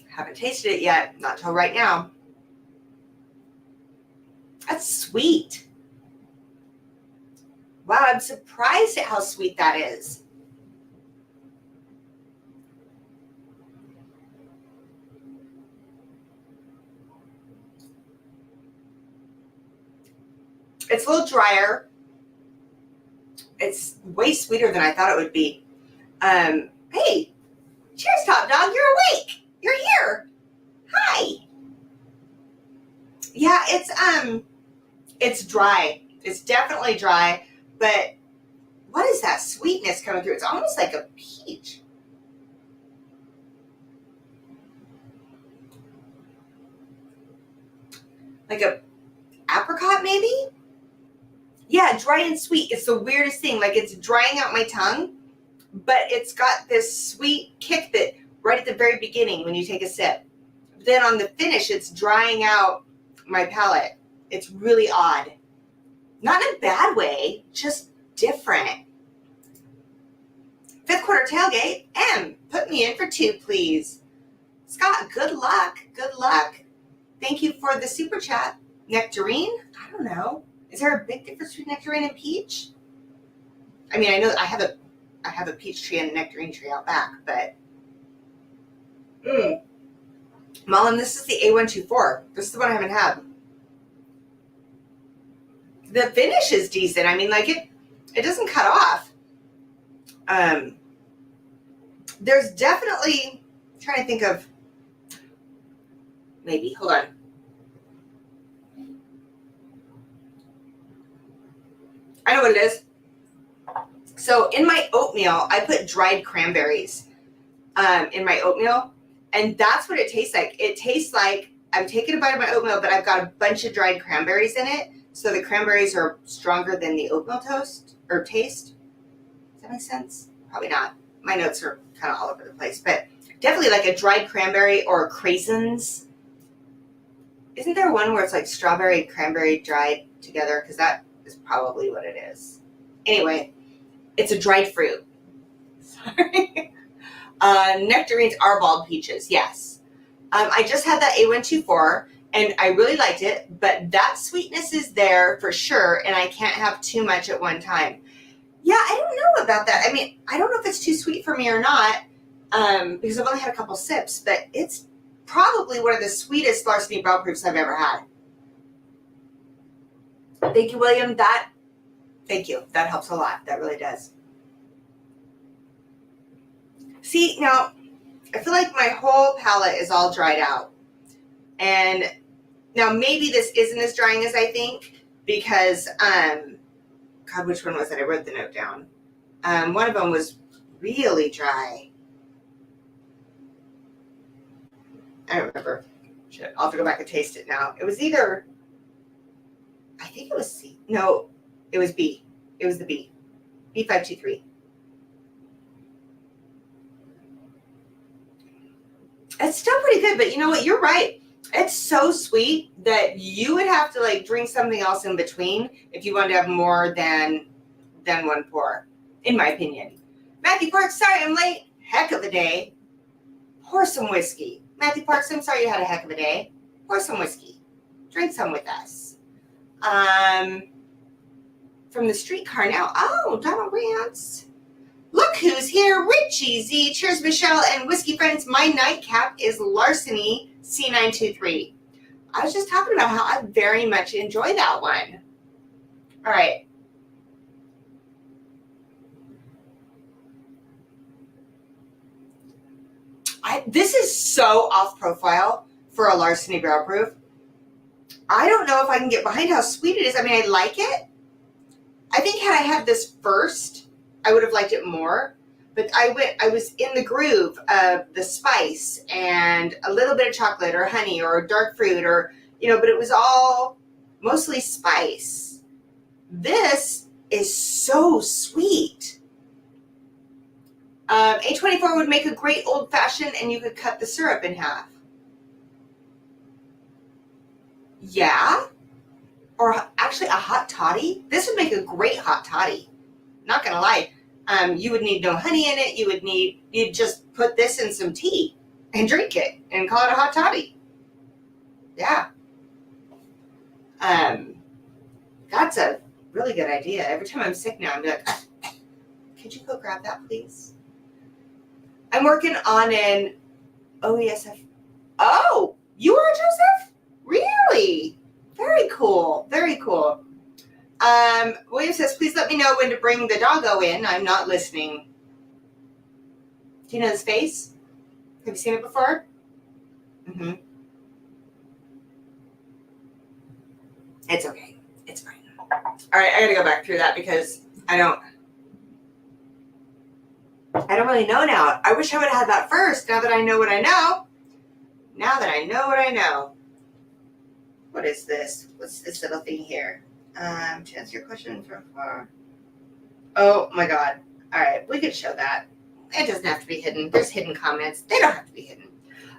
Haven't tasted it yet, not till right now. That's sweet. Wow, I'm surprised at how sweet that is. It's a little drier. It's way sweeter than I thought it would be. Hey, cheers, Top Dog. You're awake. You're here. Hi. Yeah, it's dry. It's definitely dry, but what is that sweetness coming through? It's almost like a peach. Like a apricot, maybe? Yeah, dry and sweet. It's the weirdest thing. Like, it's drying out my tongue, but it's got this sweet kick that right at the very beginning when you take a sip. Then on the finish, it's drying out my palate. It's really odd. Not in a bad way, just different. Fifth quarter tailgate. M, put me in for 2, please. Scott, good luck. Good luck. Thank you for the super chat. Nectarine? I don't know. Is there a big difference between nectarine and peach? I mean, I know I have a peach tree and a nectarine tree out back, but Mullen, this is the A124. This is the one I haven't had. The finish is decent. I mean, like it doesn't cut off. There's definitely, I'm trying to think of, maybe, hold on. I know what it is. So in my oatmeal, I put dried cranberries in my oatmeal, and that's what it tastes like. It tastes like I'm taking a bite of my oatmeal, but I've got a bunch of dried cranberries in it. So the cranberries are stronger than the oatmeal toast or taste. Does that make sense? Probably not. My notes are kind of all over the place, but definitely like a dried cranberry or craisins. Isn't there one where it's like strawberry, cranberry dried together? Because that is probably what it is. Anyway, it's a dried fruit. Sorry. Nectarines are bald peaches, yes. I just had that A124, and I really liked it, but that sweetness is there for sure, and I can't have too much at one time. Yeah, I don't know about that. I mean, I don't know if it's too sweet for me or not, because I've only had a couple sips, but it's probably one of the sweetest Larceny Brow Proofs I've ever had. Thank you, William. Thank you. That helps a lot. That really does. See, now, I feel like my whole palate is all dried out. And now maybe this isn't as drying as I think because, God, which one was it? I wrote the note down. One of them was really dry. I don't remember. Shit, I'll have to go back and taste it now. It was either, I think it was C. No, it was B. It was the B. B523. It's still pretty good, but you know what? You're right. It's so sweet that you would have to like drink something else in between if you wanted to have more than one pour, in my opinion. Matthew Parks, sorry I'm late. Heck of a day. Pour some whiskey. Matthew Parks, I'm sorry you had a heck of a day. Pour some whiskey. Drink some with us. From the streetcar now. Oh, Donald Rance. Look who's here, Richie Z. Cheers, Michelle and whiskey friends. My nightcap is Larceny C923. I was just talking about how I very much enjoy that one. All right. This is so off profile for a Larceny Brow Proof. I don't know if I can get behind how sweet it is. I mean, I like it. I think had I had this first, I would have liked it more, but I was in the groove of the spice and a little bit of chocolate or honey or dark fruit or, but it was all mostly spice. This is so sweet. A24 would make a great old fashioned and you could cut the syrup in half. Yeah. or actually a hot toddy. This would make a great hot toddy. Not gonna lie. You would need no honey in it. You'd just put this in some tea and drink it and call it a hot toddy. Yeah. That's a really good idea. Every time I'm sick now, I'm like, could you go grab that, please? I'm working on an OESF. Oh, you are Joseph? Really? Very cool. Very cool. William says, please let me know when to bring the doggo in. I'm not listening. Do you know his face? Have you seen it before? Mm-hmm. It's okay. It's fine. All right, I gotta go back through that because I don't really know now. I wish I would have had that first. Now that I know what I know. What is this? What's this little thing here? To answer your question from far. Oh my God. All right, we could show that. It doesn't have to be hidden. There's hidden comments. They don't have to be hidden.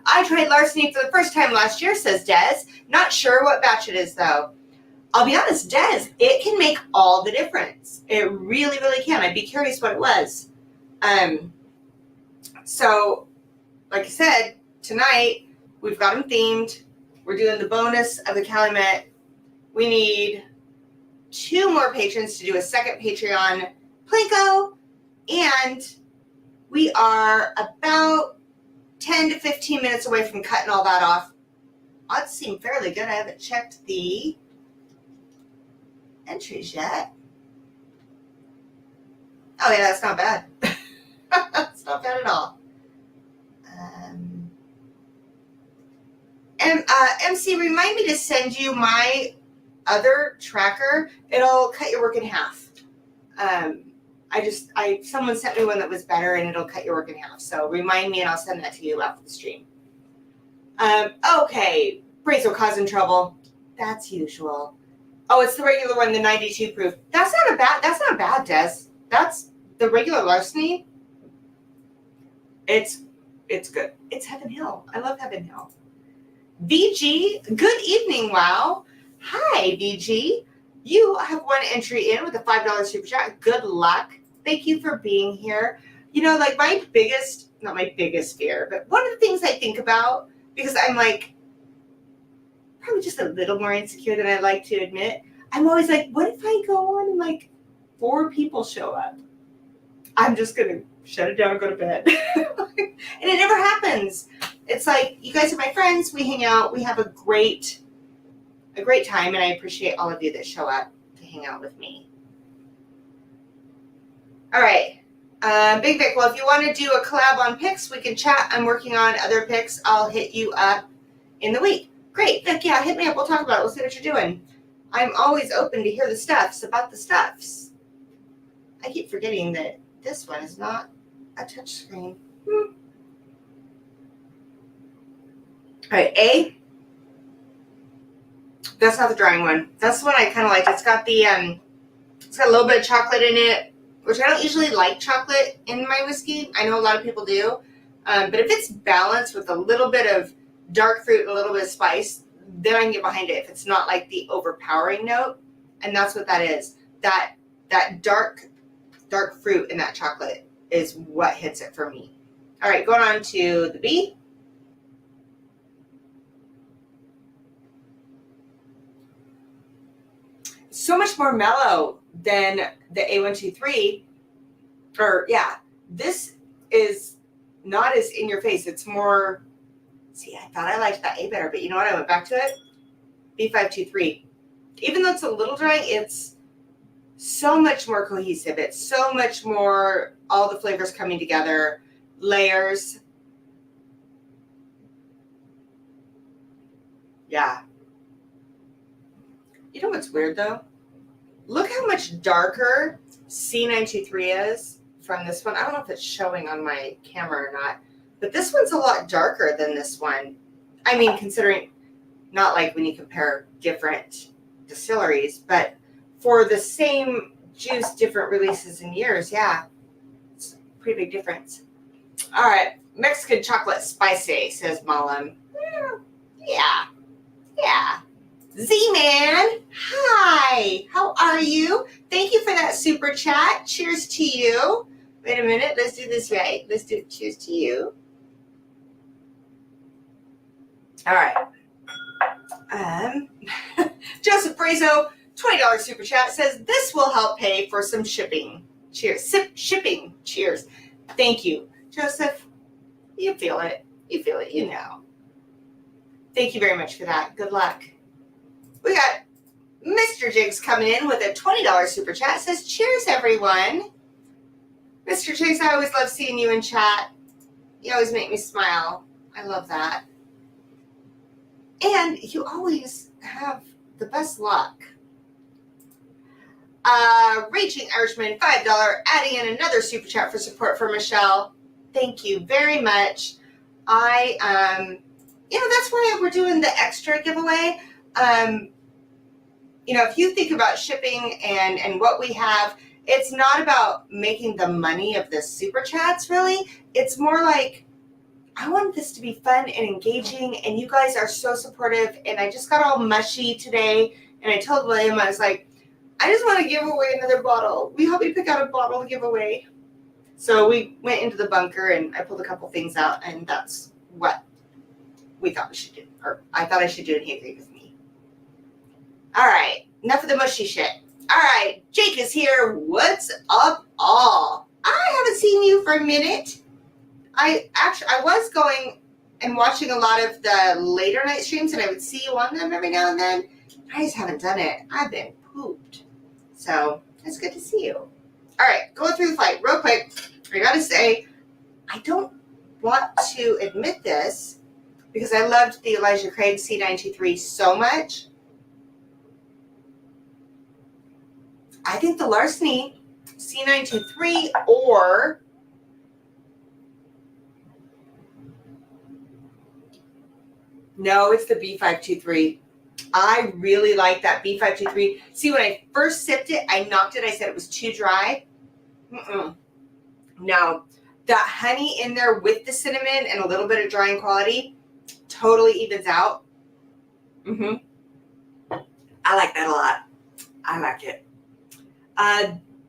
I tried Larceny for the first time last year, says Des. Not sure what batch it is though. I'll be honest, Des, it can make all the difference. It really, really can. I'd be curious what it was. So, like I said, tonight we've got them themed. We're doing the bonus of the Calumet. We need 2 more patrons to do a second Patreon Plinko, and we are about 10 to 15 minutes away from cutting all that off. Odds seem fairly good. I haven't checked the entries yet. Oh yeah, that's not bad. That's not bad at all. MC, remind me to send you my other tracker. It'll cut your work in half. Someone sent me one that was better and it'll cut your work in half. So remind me and I'll send that to you after the stream. Okay, Brazo causing trouble. That's usual. Oh, it's the regular one, the 92 proof. That's not bad, Des. That's the regular Larceny. It's good. It's Heaven Hill. I love Heaven Hill. VG, good evening, wow. Hi, VG. You have one entry in with a $5 super chat. Good luck. Thank you for being here. You know, like not my biggest fear, but one of the things I think about, because I'm like, probably just a little more insecure than I like to admit. I'm always like, what if I go on and like 4 people show up? I'm just going to shut it down and go to bed. And it never happens. It's like, you guys are my friends. We hang out. We have a great time. And I appreciate all of you that show up to hang out with me. All right. Big Vic, well, if you want to do a collab on picks, we can chat. I'm working on other picks. I'll hit you up in the week. Great, Vic, yeah, hit me up. We'll talk about it. We'll see what you're doing. I'm always open to hear the stuffs about the stuffs. I keep forgetting that this one is not a touch screen. All right, A. That's not the drying one. That's the one I kind of like. It's got a little bit of chocolate in it, which I don't usually like chocolate in my whiskey. I know a lot of people do. But if it's balanced with a little bit of dark fruit and a little bit of spice, then I can get behind it if it's not like the overpowering note. And that's what that is. That dark fruit in that chocolate is what hits it for me. All right, going on to the B. So much more mellow than the A123. This is not as in your face. It's more, I thought I liked that A better, but you know what? I went back to it. B523. Even though it's a little dry, it's so much more cohesive. It's so much more, all the flavors coming together, layers. Yeah. You know what's weird though? Look how much darker C923 is from this one. I don't know if it's showing on my camera or not, but this one's a lot darker than this one. I mean, considering, not like when you compare different distilleries, but for the same juice, different releases in years, yeah, it's a pretty big difference. All right, Mexican chocolate spicy, says Malam. Yeah. Z-Man, hi, how are you? Thank you for that super chat. Cheers to you. Wait a minute, let's do this right. Let's do cheers to you. All right. Joseph Brazo, $20 super chat says, this will help pay for some shipping. Cheers. Shipping. Cheers. Thank you. Joseph, you feel it. You feel it. You know. Thank you very much for that. Good luck. We got Mr. Jigs coming in with a $20 super chat. Says, cheers, everyone. Mr. Jigs, I always love seeing you in chat. You always make me smile. I love that. And you always have the best luck. Raging Irishman, $5, adding in another super chat for support for Michelle. Thank you very much. That's why we're doing the extra giveaway. If you think about shipping and what we have, it's not about making the money of the super chats, really. It's more like, I want this to be fun and engaging, and you guys are so supportive, and I just got all mushy today, and I told William, I was like, I just want to give away another bottle. We help you pick out a bottle to give away. So we went into the bunker, and I pulled a couple things out, and that's what we thought we should do, or I thought I should do, and he agreed with me. All right, enough of the mushy shit. All right, Jake is here. What's up, all? I haven't seen you for a minute. I was going and watching a lot of the later night streams, and I would see you on them every now and then. I just haven't done it. I've been pooped. So it's good to see you. All right, going through the fight real quick. I got to say, I don't want to admit this because I loved the Elijah Craig C923 so much. I think the Larceny C923 or no, it's the B523. I really like that B523. See, when I first sipped it, I knocked it. I said it was too dry. No, that honey in there with the cinnamon and a little bit of drying quality totally evens out. I like that a lot. I like it.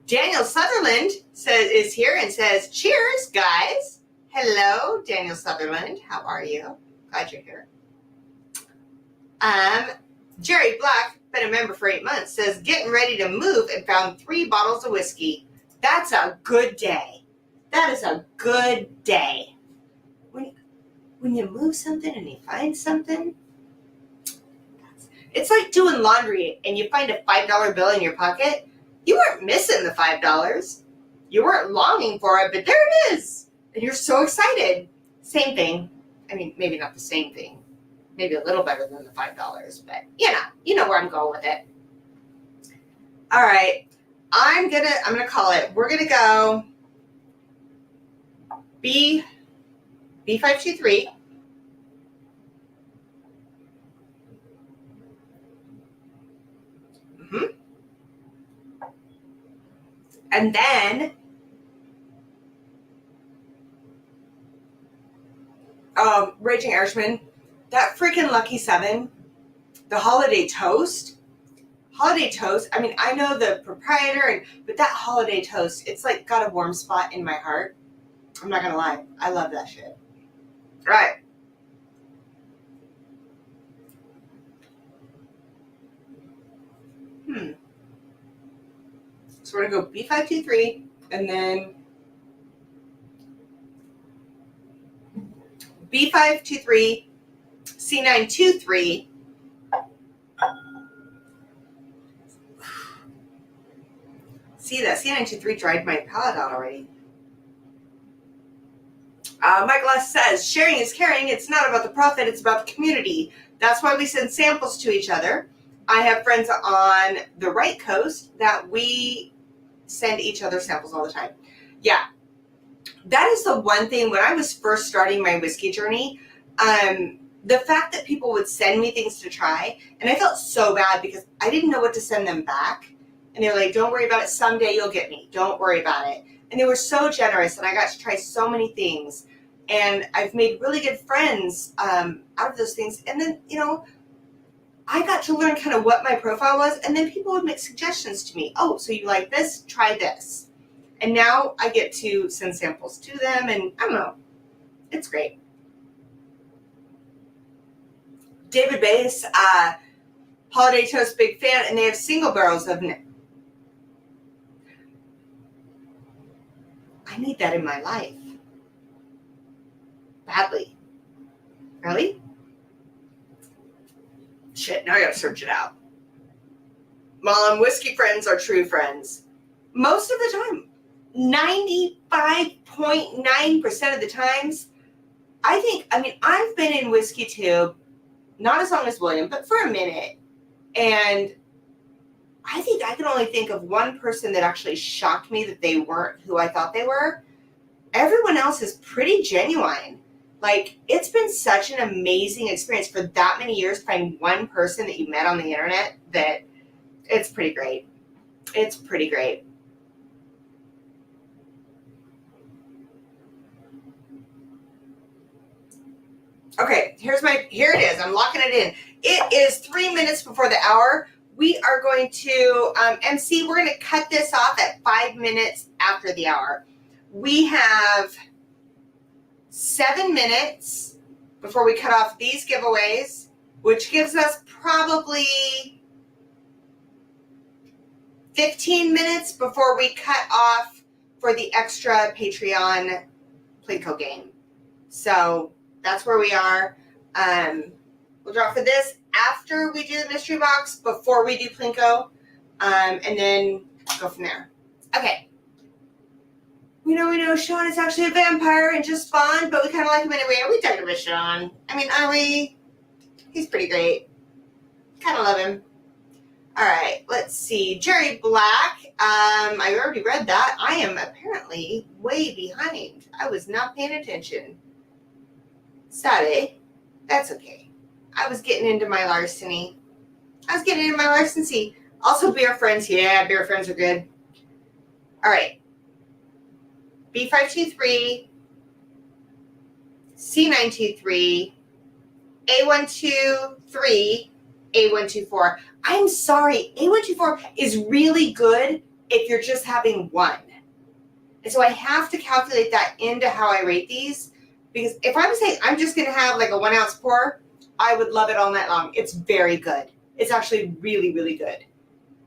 Daniel Sutherland is here and says, cheers, guys. Hello, Daniel Sutherland. How are you? Glad you're here. Jerry Black, been a member for 8 months, says, getting ready to move and found 3 bottles of whiskey. That's a good day. That is a good day. When you move something and you find something, it's like doing laundry and you find a $5 bill in your pocket. You weren't missing the $5. You weren't longing for it, but there it is. And you're so excited. Same thing. I mean, maybe not the same thing. Maybe a little better than the $5, but you know where I'm going with it. All right. I'm gonna call it. We're gonna go B523. And then Raging Irishman, that freaking Lucky 7, the Holiday Toast. I mean, I know the proprietor, but that Holiday Toast, it's like got a warm spot in my heart. I'm not gonna lie, I love that shit. All right. So we're gonna go B523 and then B523, C923. See, that C923 dried my palate out already. Michael S. says, sharing is caring. It's not about the profit. It's about the community. That's why we send samples to each other. I have friends on the right coast that we send each other samples all the time. Yeah. That is the one thing when I was first starting my whiskey journey, the fact that people would send me things to try, and I felt so bad because I didn't know what to send them back. And they were like, don't worry about it. Someday you'll get me. Don't worry about it. And they were so generous, and I got to try so many things. And I've made really good friends out of those things. And then, I got to learn kind of what my profile was, and then people would make suggestions to me. Oh, so you like this? Try this. And now I get to send samples to them, and I don't know. It's great. David Bass, Holiday Toast, big fan, and they have single barrels of it. I need that in my life. Badly. Really? Shit, now I gotta search it out. Mom, whiskey friends are true friends. Most of the time, 95.9% of the times, I've been in Whiskey Tube, not as long as William, but for a minute. And I think I can only think of one person that actually shocked me that they weren't who I thought they were. Everyone else is pretty genuine. Like, it's been such an amazing experience for that many years to find one person that you met on the internet that it's pretty great. It's pretty great. Okay, here it is. I'm locking it in. It is 3 minutes before the hour. We are going to, MC, we're going to cut this off at 5 minutes after the hour. We have 7 minutes before we cut off these giveaways, which gives us probably 15 minutes before we cut off for the extra Patreon Plinko game. So that's where we are. We'll draw for this after we do the mystery box, before we do Plinko, and then go from there. Okay. We know Sean is actually a vampire and just spawned, but we kind of like him anyway. Are we talking about Sean? Are we? He's pretty great. Kind of love him. All right, let's see. Jerry Black. I already read that. I am apparently way behind. I was not paying attention. Sorry. That's okay. I was getting into my larceny. Also, beer friends. Yeah, beer friends are good. All right. B523, C923, A123, A124. I'm sorry, A124 is really good if you're just having one. And so I have to calculate that into how I rate these, because if I'm saying I'm just going to have like a 1 ounce pour, I would love it all night long. It's very good. It's actually really, really good.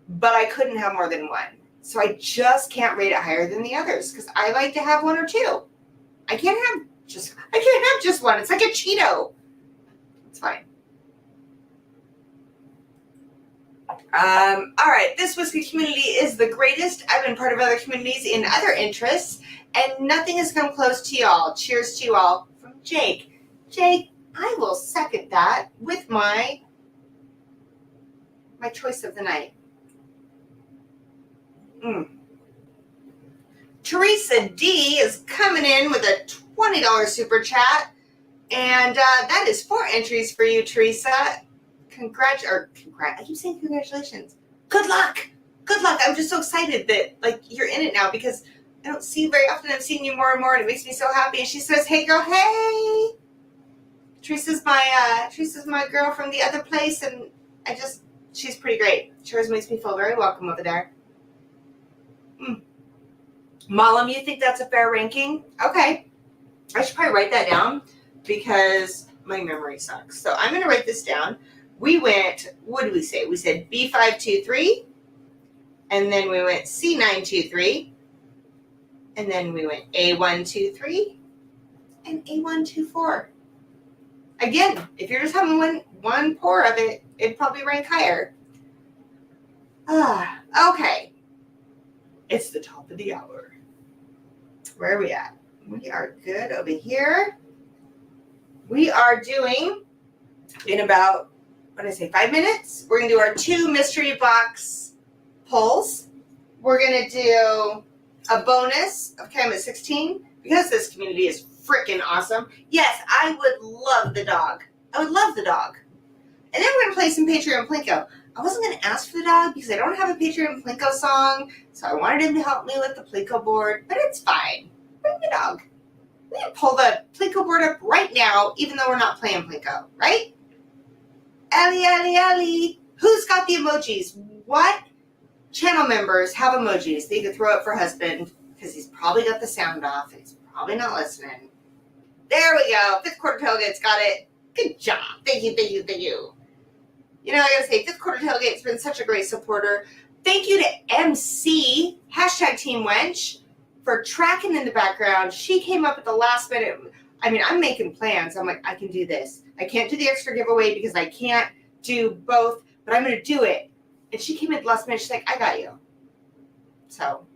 But I couldn't have more than one. So I just can't rate it higher than the others because I like to have one or two. I can't have just one. It's like a Cheeto. It's fine. All right. This whiskey community is the greatest. I've been part of other communities in other interests, and nothing has come close to y'all. Cheers to you all. From Jake. Jake, I will second that with my choice of the night. Teresa D is coming in with a $20 super chat, and that is 4 entries for you, Teresa. I keep saying congratulations. Good luck. I'm just so excited that you're in it now because I don't see you very often. I'm seeing you more and more, and it makes me so happy. And she says, "Hey, girl, hey." Teresa's my girl from the other place, and she's pretty great. She always makes me feel very welcome over there. Malam, you think that's a fair ranking? Okay. I should probably write that down because my memory sucks. So I'm going to write this down. We went, what did we say? We said B523, and then we went C923, and then we went A123, and A124. Again, if you're just having one pour of it, it'd probably rank higher. Okay. It's the top of the hour. Where are we at? We are good over here. We are doing, in about, 5 minutes, we're going to do our 2 mystery box pulls. We're going to do a bonus of Chem at 16 because this community is freaking awesome. Yes, I would love the dog. And then we're going to play some Patreon Plinko. I wasn't going to ask for the dog because I don't have a Patreon Plinko song, so I wanted him to help me with the Plinko board, but it's fine. Bring the dog. We can pull the Plinko board up right now, even though we're not playing Plinko, right? Ellie. Who's got the emojis? What channel members have emojis? They could throw it for husband because he's probably got the sound off and he's probably not listening. There we go. Fifth quarter tailgate's got it. Good job. Thank you. You know, I gotta say, Fifth Quarter Tailgate's been such a great supporter. Thank you to MC, hashtag Team Wench, for tracking in the background. She came up at the last minute. I mean, I'm making plans. I'm like, I can do this. I can't do the extra giveaway because I can't do both, but I'm going to do it. And she came in at the last minute. She's like, I got you. So,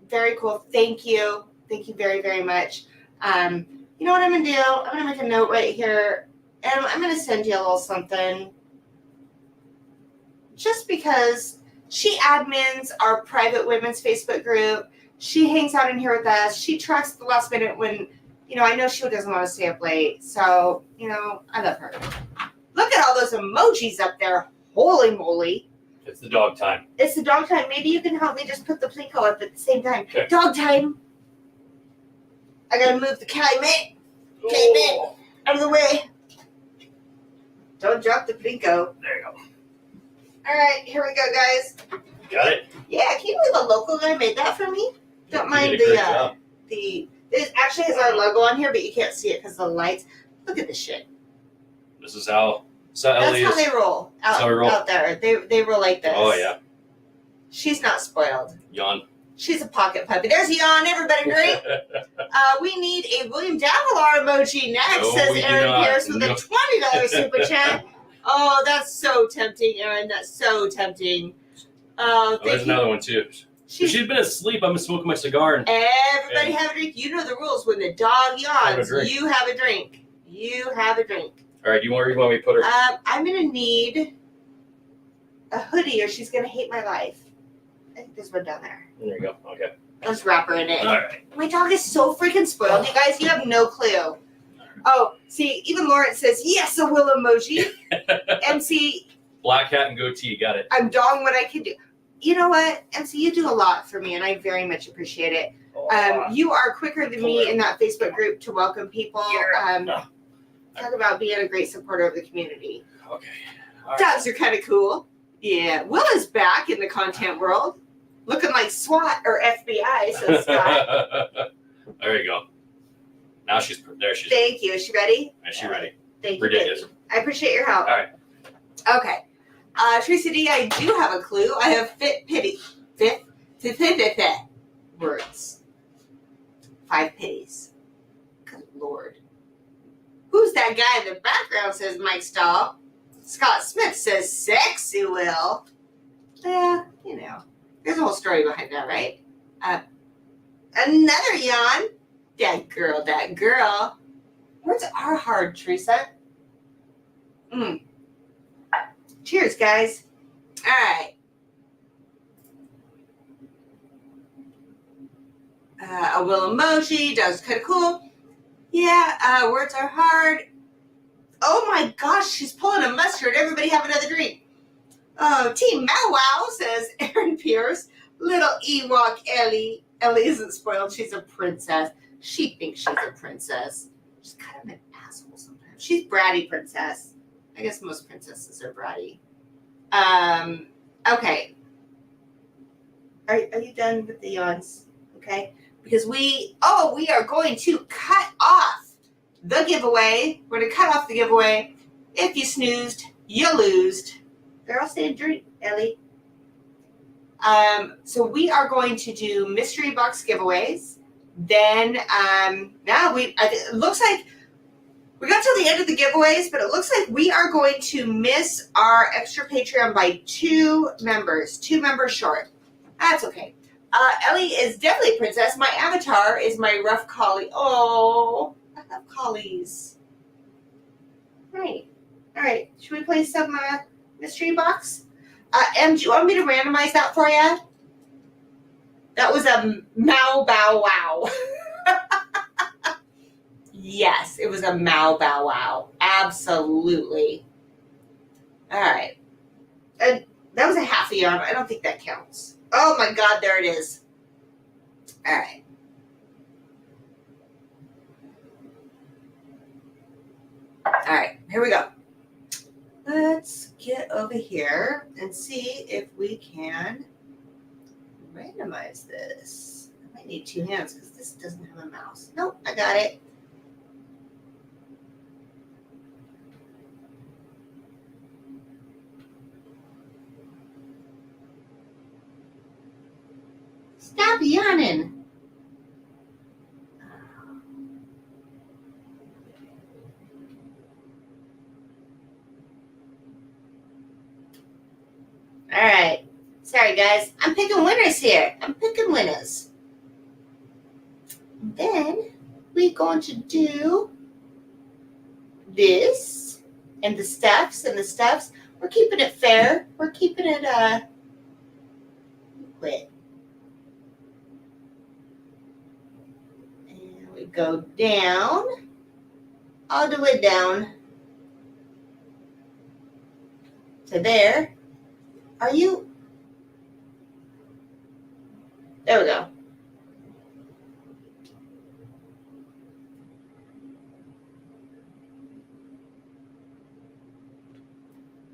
very cool. Thank you. Thank you very, very much. You know what I'm going to do? I'm going to make a note right here, and I'm going to send you a little something. Just because she admins our private women's Facebook group. She hangs out in here with us. She tracks at the last minute when, you know, I know she doesn't want to stay up late. So, you know, I love her. Look at all those emojis up there. Holy moly. It's the dog time. It's the dog time. Maybe you can help me just put the Plinko up at the same time. Okay. Dog time. I got to move the calumet. Calumet out of the way. Don't drop the Plinko. There you go. All right, here we go, guys. Got it? Yeah, can you believe a local guy made that for me? Don't mind it actually has our logo on here, but you can't see it because of the lights. Look at this shit. This is how That's how they roll out there. They roll like this. Oh, yeah. She's not spoiled. Yawn. She's a pocket puppy. There's Yawn. Everybody drink. We need a William Davalar emoji next, No, says we do Aaron not. Pierce with a $20 super chat. Oh, that's so tempting, Aaron. That's so tempting. There's another one, too. She's been asleep. I'm smoking my cigar. Everybody have a drink. You know the rules. When the dog yawns, you have a drink. You have a drink. All right, you want me to put her? I'm going to need a hoodie or she's going to hate my life. I think there's one down there. There you go. Okay. Let's wrap her in it. All right. My dog is so freaking spoiled. You guys, you have no clue. Oh, see, even Lawrence says, yes, a will emoji. MC. Black hat and goatee. Got it. I'm doing what I can do. You know what, MC, you do a lot for me, and I very much appreciate it. You are quicker than me in that Facebook group to welcome people. Talk about being a great supporter of the community. Okay. Dogs are kind of cool. Yeah. Will is back in the content world, looking like SWAT or FBI, says Scott. There you go. Now she's there. Thank you. Is she ready? Is she ready? Thank you. Ridiculous. I appreciate your help. All right. Okay. Tracy D, I do have a clue. I have fifth words. 5 pities. Good Lord. Who's that guy in the background, says Mike Stahl. Scott Smith says sexy Will. Yeah, you know. There's a whole story behind that, right? Another yawn. That girl. Words are hard, Teresa. Cheers, guys. All right. A will emoji. Does kind of cool. Yeah, words are hard. Oh my gosh, she's pulling a mustard. Everybody have another drink. Oh, Team Mow Wow, says Aaron Pierce. Little Ewok Ellie. Ellie isn't spoiled. She's a princess. She thinks she's a princess. She's kind of an asshole sometimes. She's bratty princess. I guess most princesses are bratty. Okay. Are you done with the yawns? Okay. Because we are going to cut off the giveaway. We're going to cut off the giveaway. If you snoozed, you losed. They're all saying drink, Ellie. So we are going to do mystery box giveaways. Then, it looks like we got till the end of the giveaways, but it looks like we are going to miss our extra Patreon by 2 members. 2 members short. That's okay. Ellie is definitely a princess. My avatar is my rough collie. Oh, I love collies. Right. All right. Should we play some mystery box? Em, do you want me to randomize that for you? That was a Mau Bow Wow. Yes, it was a Mau Bow Wow. Absolutely. All right. And that was a half a yawn. I don't think that counts. Oh my God, there it is. All right. All right, here we go. Let's get over here and see if we can randomize this. I might need two hands because this doesn't have a mouse. Nope, I got it. Stop yawning. All right. Sorry, guys. I'm picking winners here. I'm picking winners. Then we're going to do this and the stuffs and the stuffs. We're keeping it fair. We're keeping it quit. And we go down, all the way down to there. Are you? There we go.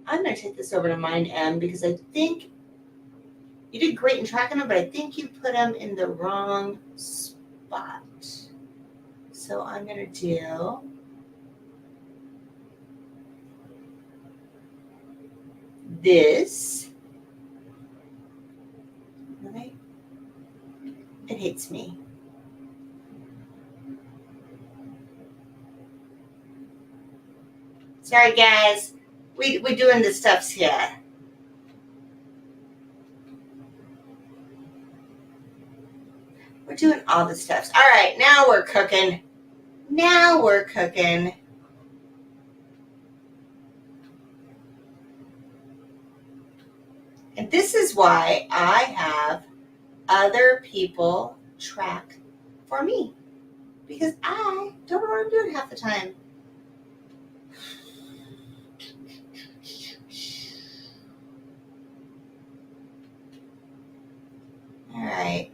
I'm going to take this over to mine M because I think you did great in tracking them, but I think you put them in the wrong spot. So I'm going to do this. Right? It hates me. Sorry, guys. We're doing the stuffs here. We're doing all the stuffs. All right, now we're cooking. Now we're cooking. And this is why I have other people track for me. Because I don't know what I'm doing half the time. All right.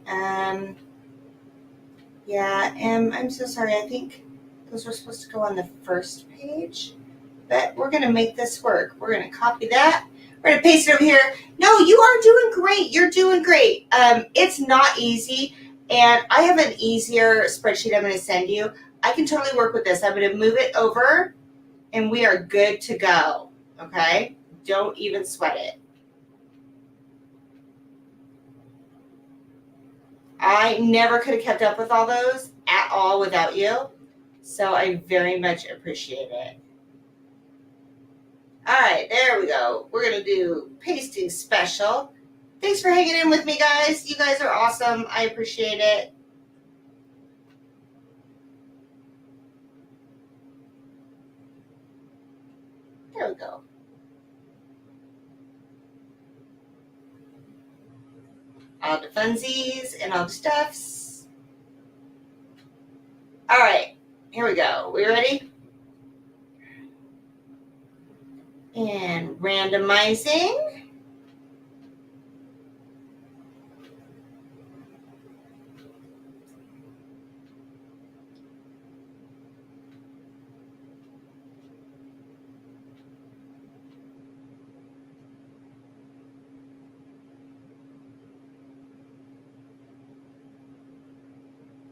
Yeah, I'm so sorry. I think those were supposed to go on the first page. But we're going to make this work. We're going to copy that. We're going to paste it over here. No, you are doing great. You're doing great. It's not easy. And I have an easier spreadsheet I'm going to send you. I can totally work with this. I'm going to move it over. And we are good to go. Okay? Don't even sweat it. I never could have kept up with all those at all without you. So I very much appreciate it. All right, there we go. We're going to do pasting special. Thanks for hanging in with me, guys. You guys are awesome. I appreciate it. There we go. All the funsies and all the stuffs. All right, here we go. We ready? And randomizing.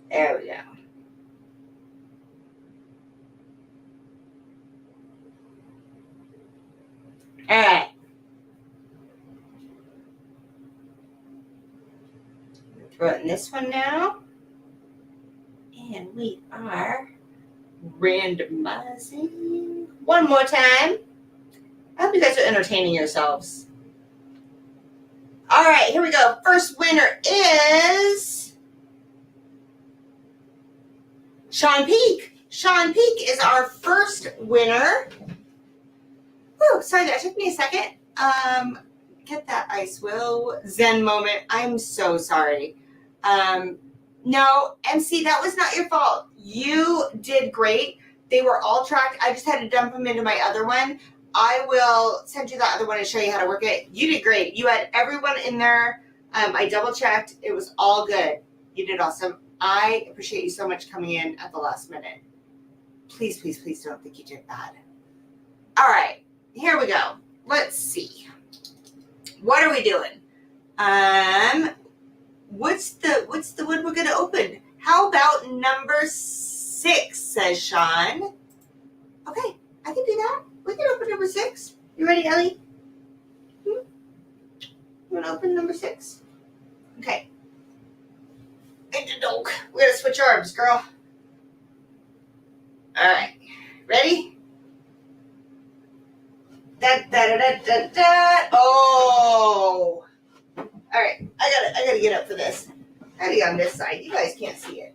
There we go. All right. Throw it in this one now. And we are randomizing one more time. I hope you guys are entertaining yourselves. All right, here we go. First winner is Sean Peak. Sean Peak is our first winner. Whew, sorry, that took me a second. Get that ice, Will. Zen moment. I'm so sorry. No, MC, that was not your fault. You did great. They were all tracked. I just had to dump them into my other one. I will send you the other one and show you how to work it. You did great. You had everyone in there. I double checked. It was all good. You did awesome. I appreciate you so much coming in at the last minute. Please, please, please don't think you did bad. All right. here we go. Let's see. What are we doing? What's the one we're gonna open? How about number 6? Says Sean. Okay, I can do that. We can open number 6. You ready, Ellie? You want to open number 6? Okay. We're gonna switch arms, girl. All right, ready? Oh! All right, I gotta get up for this. I gotta get on this side. You guys can't see it.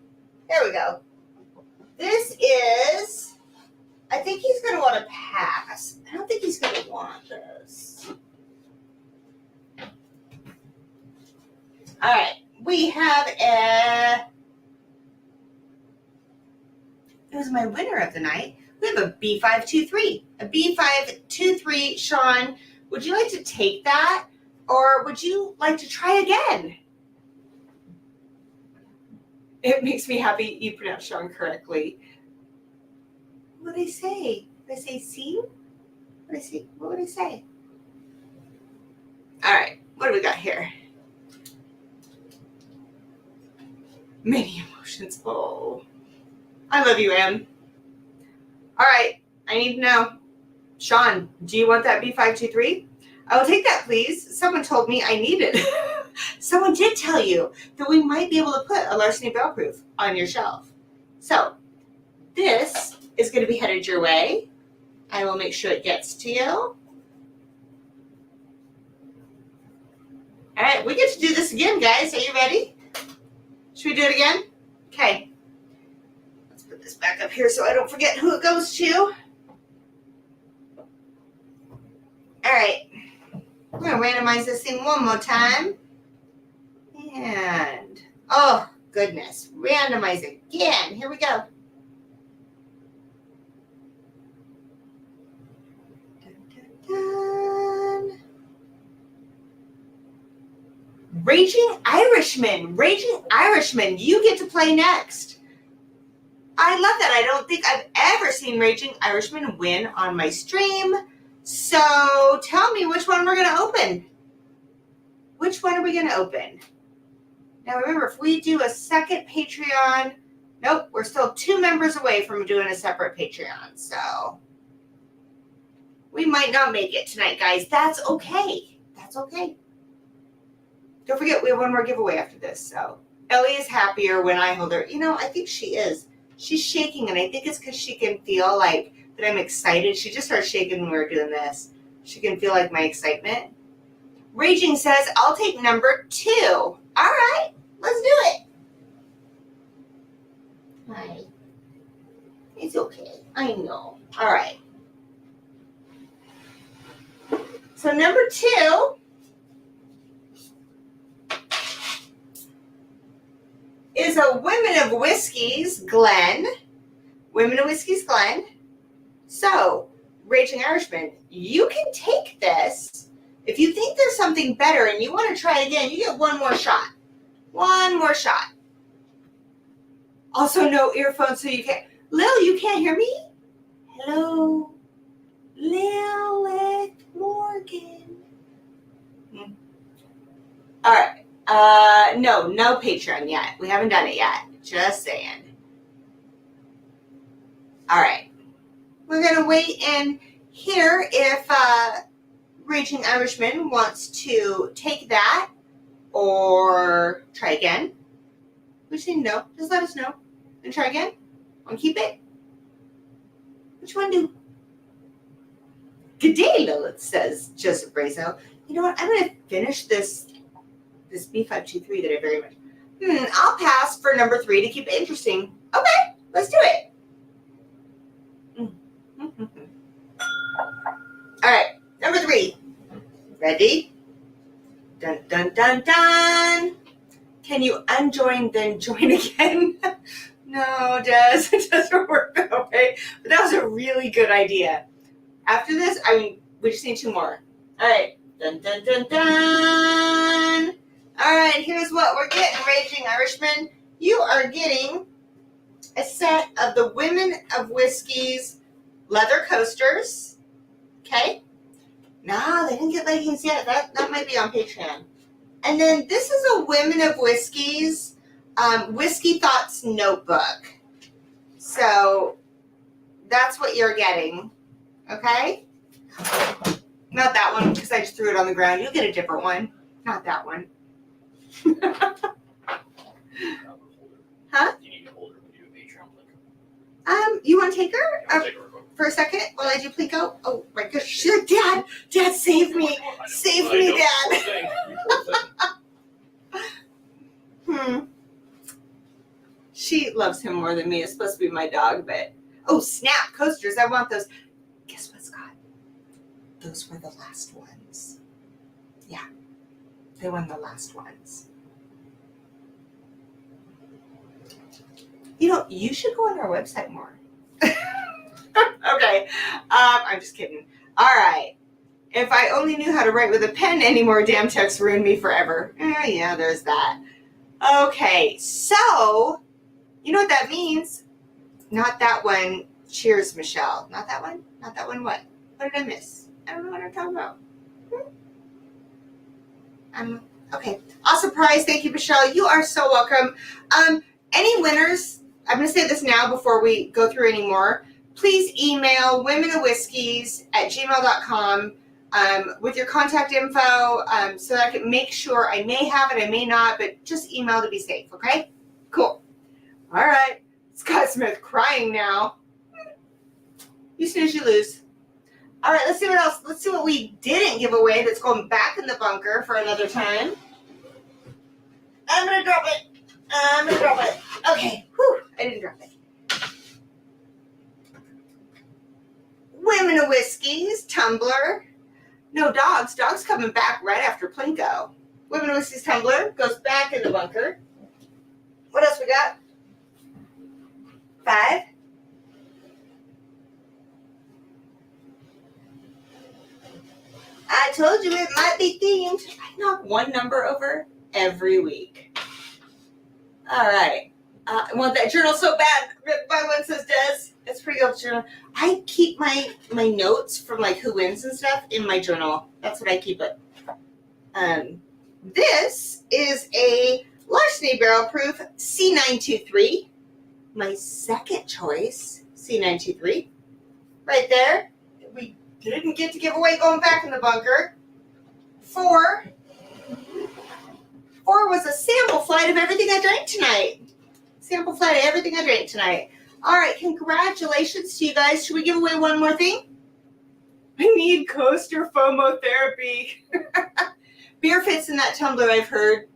There we go. This is. I think he's gonna want to pass. I don't think he's gonna want this. All right, we have a. It was my winner of the night. We have a B523. A B523, Sean, would you like to take that? Or would you like to try again? It makes me happy you pronounced Sean correctly. What did they say? Did they say C? What would they say? All right, what do we got here? Many emotions. Oh. I love you, Em. All right, I need to know. Sean, do you want that B523? I will take that, please. Someone told me I need it. Someone did tell you that we might be able to put a Larceny barrel proof on your shelf. So, this is going to be headed your way. I will make sure it gets to you. All right, we get to do this again, guys. Are you ready? Should we do it again? Okay. Put this back up here so I don't forget who it goes to. All right, we're gonna randomize this thing one more time. And, oh goodness, randomize again. Here we go. Dun, dun, dun. Raging Irishman, you get to play next. I love that. I don't think I've ever seen Raging Irishman win on my stream. So tell me which one we're going to open. Which one are we going to open? Now remember, if we do a second Patreon, nope, we're still 2 members away from doing a separate Patreon. So we might not make it tonight, guys. That's okay. That's okay. Don't forget, we have one more giveaway after this. So Ellie is happier when I hold her. You know, I think she is. She's shaking, and I think it's because she can feel like that I'm excited. She just started shaking when we were doing this. She can feel like my excitement. Raging says, I'll take number 2. All right, let's do it. Hi. It's okay. I know. All right. So number 2 is a Women of Whiskey's Glen. Women of Whiskey's Glen. So, Raging Irishman, you can take this. If you think there's something better and you want to try again, you get one more shot. One more shot. Also, no earphones so you can't. Lil, you can't hear me? Hello? Lilith Morgan. All right. No Patreon yet. We haven't done it yet. Just saying. All right. We're going to wait and hear if Raging Irishman wants to take that or try again. We just need to know. Just let us know. And try again. Want to keep it? Which one do? Good day, Lilith, says Joseph Brazo. You know what? I'm going to finish this B523 that I very much. I'll pass for number 3 to keep it interesting. Okay, let's do it. All right, number 3. Ready? Dun, dun, dun, dun. Can you unjoin, then join again? No, Des, it doesn't work that way. But that was a really good idea. After this, we just need 2 more. All right. Dun, dun, dun, dun. All right, here's what we're getting, Raging Irishman. You are getting a set of the Women of Whiskey's leather coasters. Okay? No, they didn't get leggings yet. That might be on Patreon. And then this is a Women of Whiskeys Whiskey Thoughts notebook. So that's what you're getting. Okay? Not that one, because I just threw it on the ground. You'll get a different one. Not that one. Huh? You need to hold her when you do a Patreon link. You want to take her? Take her real quick. For a second while I do Plinko? Oh my gosh, shit, Dad, save me. Save me, Dad. She loves him more than me. It's supposed to be my dog, but oh snap, coasters, I want those. Guess what, Scott? Those were the last ones. Yeah, they were the last ones. You know, you should go on our website more. Okay, I'm just kidding. All right. If I only knew how to write with a pen anymore, damn texts ruined me forever. Yeah, there's that. Okay, so you know what that means? Not that one. Cheers, Michelle. Not that one? Not that one what? What did I miss? I don't know what I'm talking about. Okay. Awesome prize. Thank you, Michelle. You are so welcome. Any winners, I'm going to say this now before we go through any more. Please email womenofwhiskies@gmail.com with your contact info so that I can make sure. I may have it, I may not, but just email to be safe, okay? Cool. All right. Scott Smith crying now. You snooze, you lose. All right, let's see what else. Let's see what we didn't give away that's going back in the bunker for another time. I'm going to drop it. Okay. Whew. I didn't drop it. Women of Whiskeys, tumbler. No, dogs. Dogs coming back right after Plinko. Women of Whiskeys tumbler goes back in the bunker. What else we got? 5. I told you it might be themed. I knock one number over every week. All right. I want that journal so bad. Ripped by One Says Des. It's pretty old journal. I keep my notes from like who wins and stuff in my journal. That's what I keep it. This is a Larceny Barrel Proof C923. My second choice, C923. Right there. We didn't get to give away going back in the bunker. 4 was a sample flight of everything I drank tonight. Sample flight of everything I drank tonight. All right, congratulations to you guys. Should we give away one more thing? I need coaster FOMO therapy. Beer fits in that tumbler, I've heard.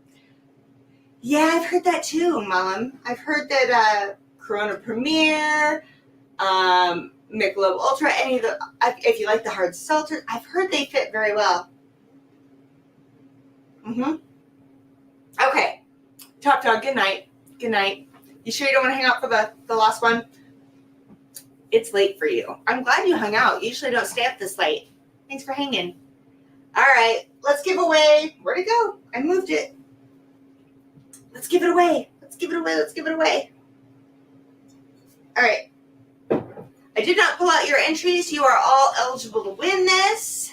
Yeah, I've heard that too, Mom. I've heard that Corona Premier, Michelob Ultra, any of the, if you like the hard seltzer, I've heard they fit very well. Okay. Top dog, good night. Good night. You sure you don't want to hang out for the last one? It's late for you. I'm glad you hung out. You usually don't stay up this late. Thanks for hanging. All right. Let's give away. Where'd it go? I moved it. Let's give it away. Let's give it away. Let's give it away. All right. I did not pull out your entries. You are all eligible to win this.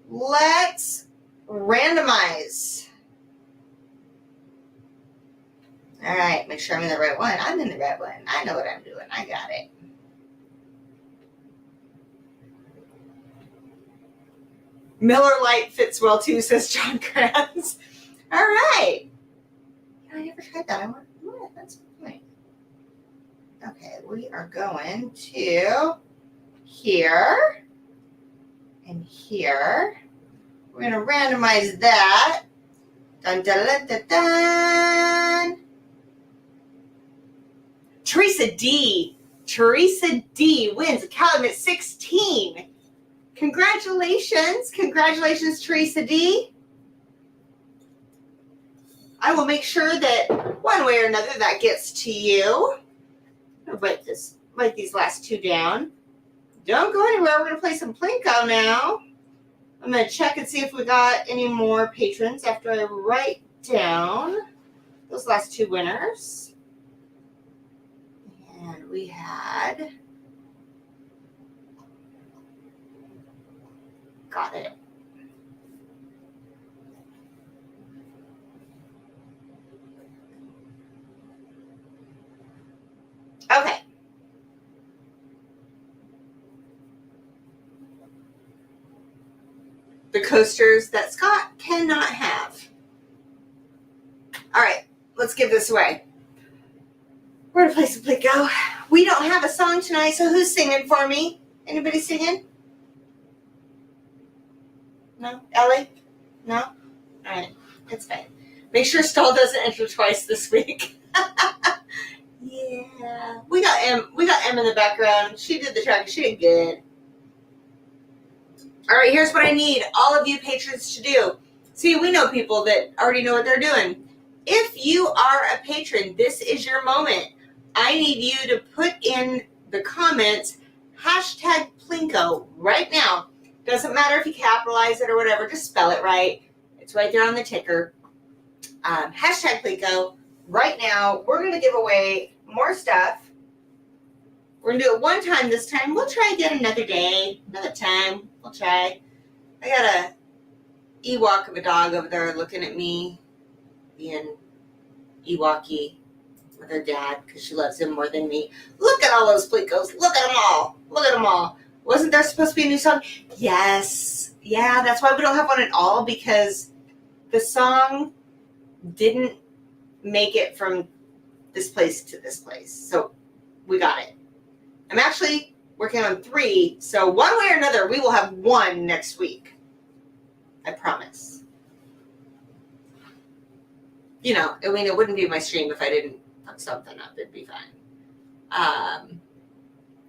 Let's randomize. All right. Make sure I'm in the right one. I'm in the right one. I know what I'm doing. I got it. Miller Lite fits well too, says John Kranz. All right. I never tried that. I want that's funny. Okay, we are going to here and here. We're going to randomize that. Dun, dun, dun, dun, dun. Teresa D wins a Calumet 16. Congratulations. Congratulations, Teresa D. I will make sure that one way or another that gets to you. I'll write these last 2 down. Don't go anywhere. We're going to play some Plinko now. I'm going to check and see if we got any more patrons after I write down those last 2 winners. And we had Got it. Okay. The coasters that Scott cannot have. All right, let's give this away. Where to place the go? We don't have a song tonight, so who's singing for me? Anybody singing? No? Ellie? No? All right, it's fine. Make sure Stall doesn't enter twice this week. Yeah. We got Em in the background. She did the track. She did good. All right, here's what I need all of you patrons to do. See, we know people that already know what they're doing. If you are a patron, this is your moment. I need you to put in the comments hashtag Plinko right now. Doesn't matter if you capitalize it or whatever, just spell it right. It's right there on the ticker. Hashtag Plinko right now. We're going to give away more stuff. We're going to do it one time this time. We'll try again another day, another time. We'll try. I got a Ewok of a dog over there looking at me, being Ewoky with her dad because she loves him more than me. Look at all those Plinkos. Look at them all. Look at them all. Wasn't there supposed to be a new song? Yes. Yeah, that's why we don't have one at all, because the song didn't make it from this place to this place. So we got it. I'm actually working on 3, so one way or another, we will have 1 next week. I promise. You know, I mean, it wouldn't be my stream if I didn't fuck something up. It'd be fine.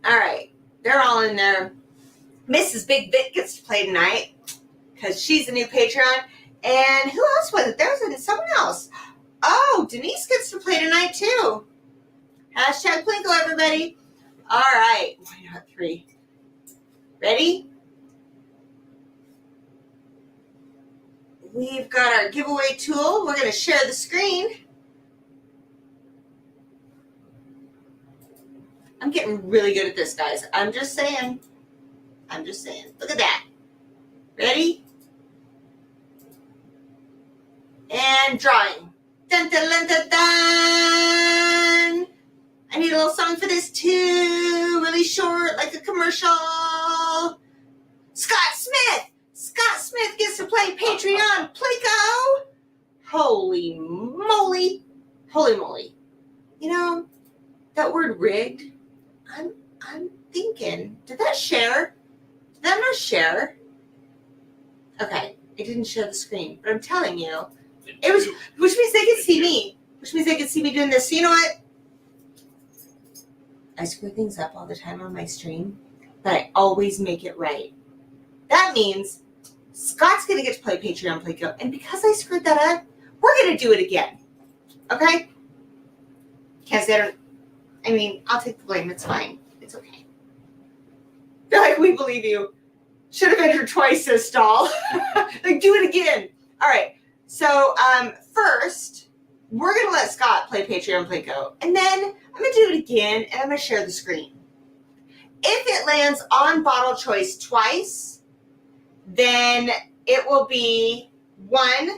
All right. They're all in there. Mrs. Big Vic gets to play tonight because she's a new Patreon. And who else was it? There's someone else. Oh, Denise gets to play tonight, too. Hashtag Plinko, everybody. All right. Why not 3? Ready? We've got our giveaway tool. We're going to share the screen. I'm getting really good at this, guys. I'm just saying. Look at that. Ready? And drawing. Dun, dun, dun, dun, dun. I need a little song for this too. Really short, like a commercial. Scott Smith. Scott Smith gets to play Patreon Plinko. Holy moly. Holy moly. You know, that word rigged, I'm thinking, did that share? Did that not share? Okay, it didn't share the screen, but I'm telling you, it was, which means they could see me. Which means they could see me doing this. So you know what? I screw things up all the time on my stream, but I always make it right. That means Scott's going to get to play Patreon Plinko, and because I screwed that up, we're going to do it again. Okay? Because I'll take the blame. It's fine. It's okay. They're like, we believe you. Should have entered twice, says Stall. Like, do it again. All right. So, first, we're going to let Scott play Patreon Plinko, and then I'm going to do it again, and I'm going to share the screen. If it lands on bottle choice twice, then it will be 1.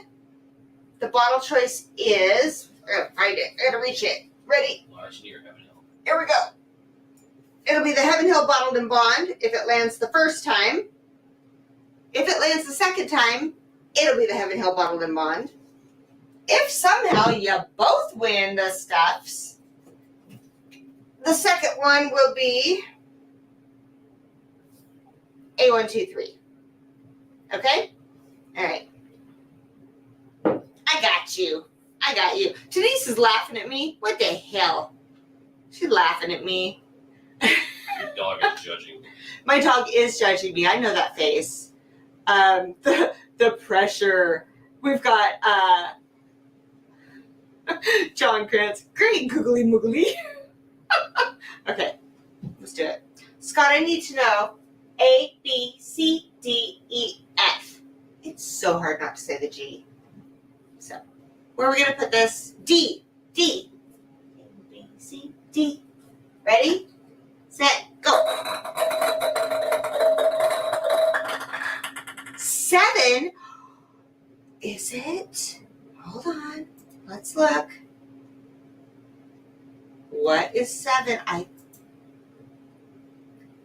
The bottle choice is, I gotta find it, I gotta reach it. Ready? Larceny or Heaven Hill. Here we go. It'll be the Heaven Hill Bottled in Bond if it lands the first time. If it lands the second time, it'll be the Heaven Hill Bottled in Bond. If somehow you both win the stuffs, the second one will be A123. Okay? All right. I got you. Denise is laughing at me. What the hell? She's laughing at me. Your dog is judging. My dog is judging me. I know that face. The pressure. We've got John Krantz. Great googly moogly. Okay, let's do it. Scott, I need to know A, B, C, D, E, F. It's so hard not to say the G. So, where are we going to put this? D. A, B, C, D. Ready? Set, go. 7. Is it? Hold on. Let's look. What is 7?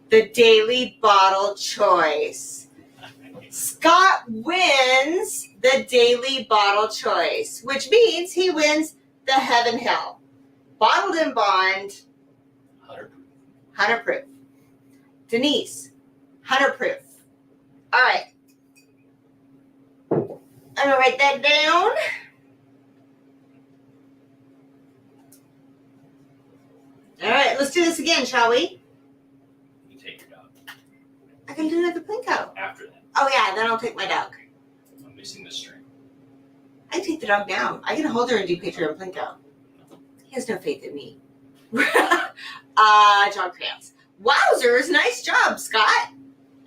The daily bottle choice. Scott wins the daily bottle choice, which means he wins the Heaven Hill. Bottled in bond, 100 proof. Denise, 100 proof. All right. I'm going to write that down. All right, let's do this again, shall we? You take your dog. I can do another Plinko. After that. Oh, yeah, then I'll take my dog. I'm missing the string. I take the dog now. I can hold her and do picture of Plinko. He has no faith in me. John Krantz. Wowzers, nice job, Scott.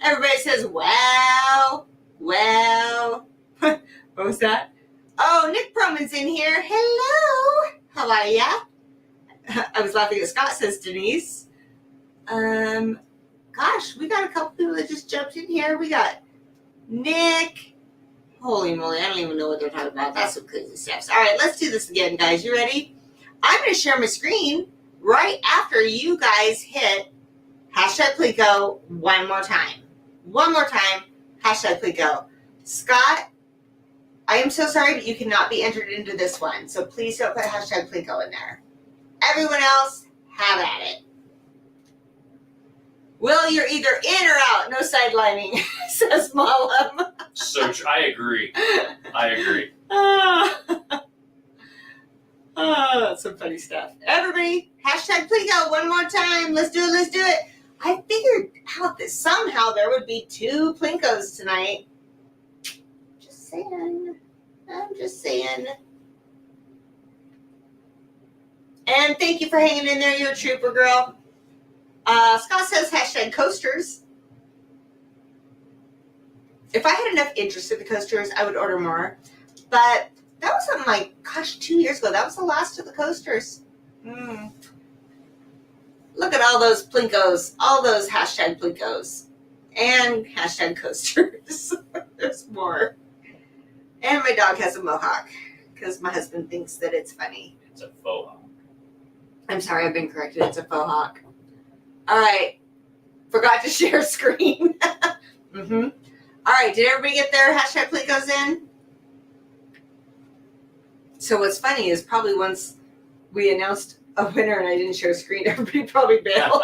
Everybody says, wow, well. What was that? Oh, Nick Proman's in here. Hello. How are ya? I was laughing at Scott, says Denise. Gosh, we got a couple people that just jumped in here. We got Nick. Holy moly, I don't even know what they're talking about. That's some crazy steps. All right, let's do this again, guys. You ready? I'm going to share my screen right after you guys hit hashtag Plinko one more time. One more time, hashtag Plinko. Scott, I am so sorry, but you cannot be entered into this one. So please don't put hashtag Plinko in there. Everyone else, have at it. Will, you're either in or out. No sidelining, says Malam. So I agree. I agree. Oh, that's some funny stuff. Everybody, hashtag Plinko one more time. Let's do it. Let's do it. I figured out that somehow there would be 2 Plinkos tonight. Just saying. I'm just saying. And thank you for hanging in there. You're a trooper, girl. Scott says hashtag coasters. If I had enough interest in the coasters, I would order more. But that was something like, gosh, 2 years ago. That was the last of the coasters. Look at all those Plinkos. All those hashtag Plinkos. And hashtag coasters. There's more. And my dog has a mohawk. Because my husband thinks that it's funny. It's a faux hawk. I'm sorry, I've been corrected. It's a faux hawk. All right. Forgot to share screen. All right. Did everybody get their hashtag Plinkos in? So what's funny is probably once we announced a winner and I didn't share screen, everybody probably bailed.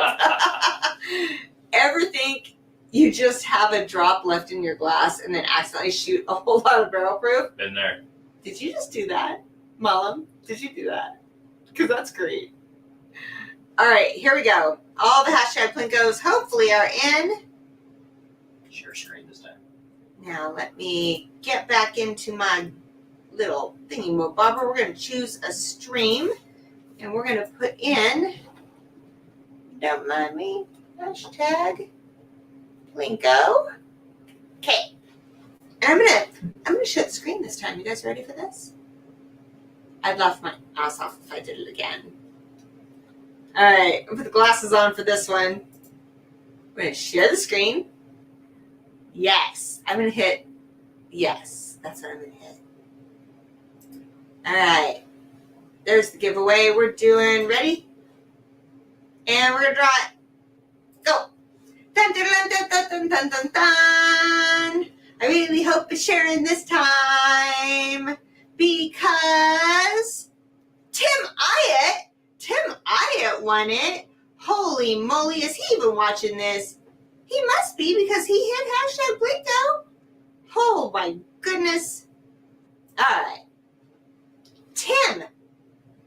Ever think you just have a drop left in your glass and then accidentally shoot a whole lot of barrel proof? Been there. Did you just do that? Malam, did you do that? Because that's great. All right, here we go. All the hashtag Plinkos hopefully are in. Share screen this time. Now let me get back into my little thingy bobber. We're going to choose a stream and we're going to put in, don't mind me, hashtag Plinko. Okay. And I'm gonna shut the screen this time. You guys ready for this? I'd laugh my ass off if I did it again. All right, I'll put the glasses on for this one. We're gonna share the screen. Yes, I'm gonna hit yes. That's what I'm gonna hit. All right, there's the giveaway we're doing. Ready? And we're gonna draw it. Go. Dun, dun, dun, dun, dun, dun, dun, dun. I really hope it's sharing this time because Tim Iott won it. Holy moly, is he even watching this? He must be because he hit hashtag Plinko. Oh my goodness. All right. Tim,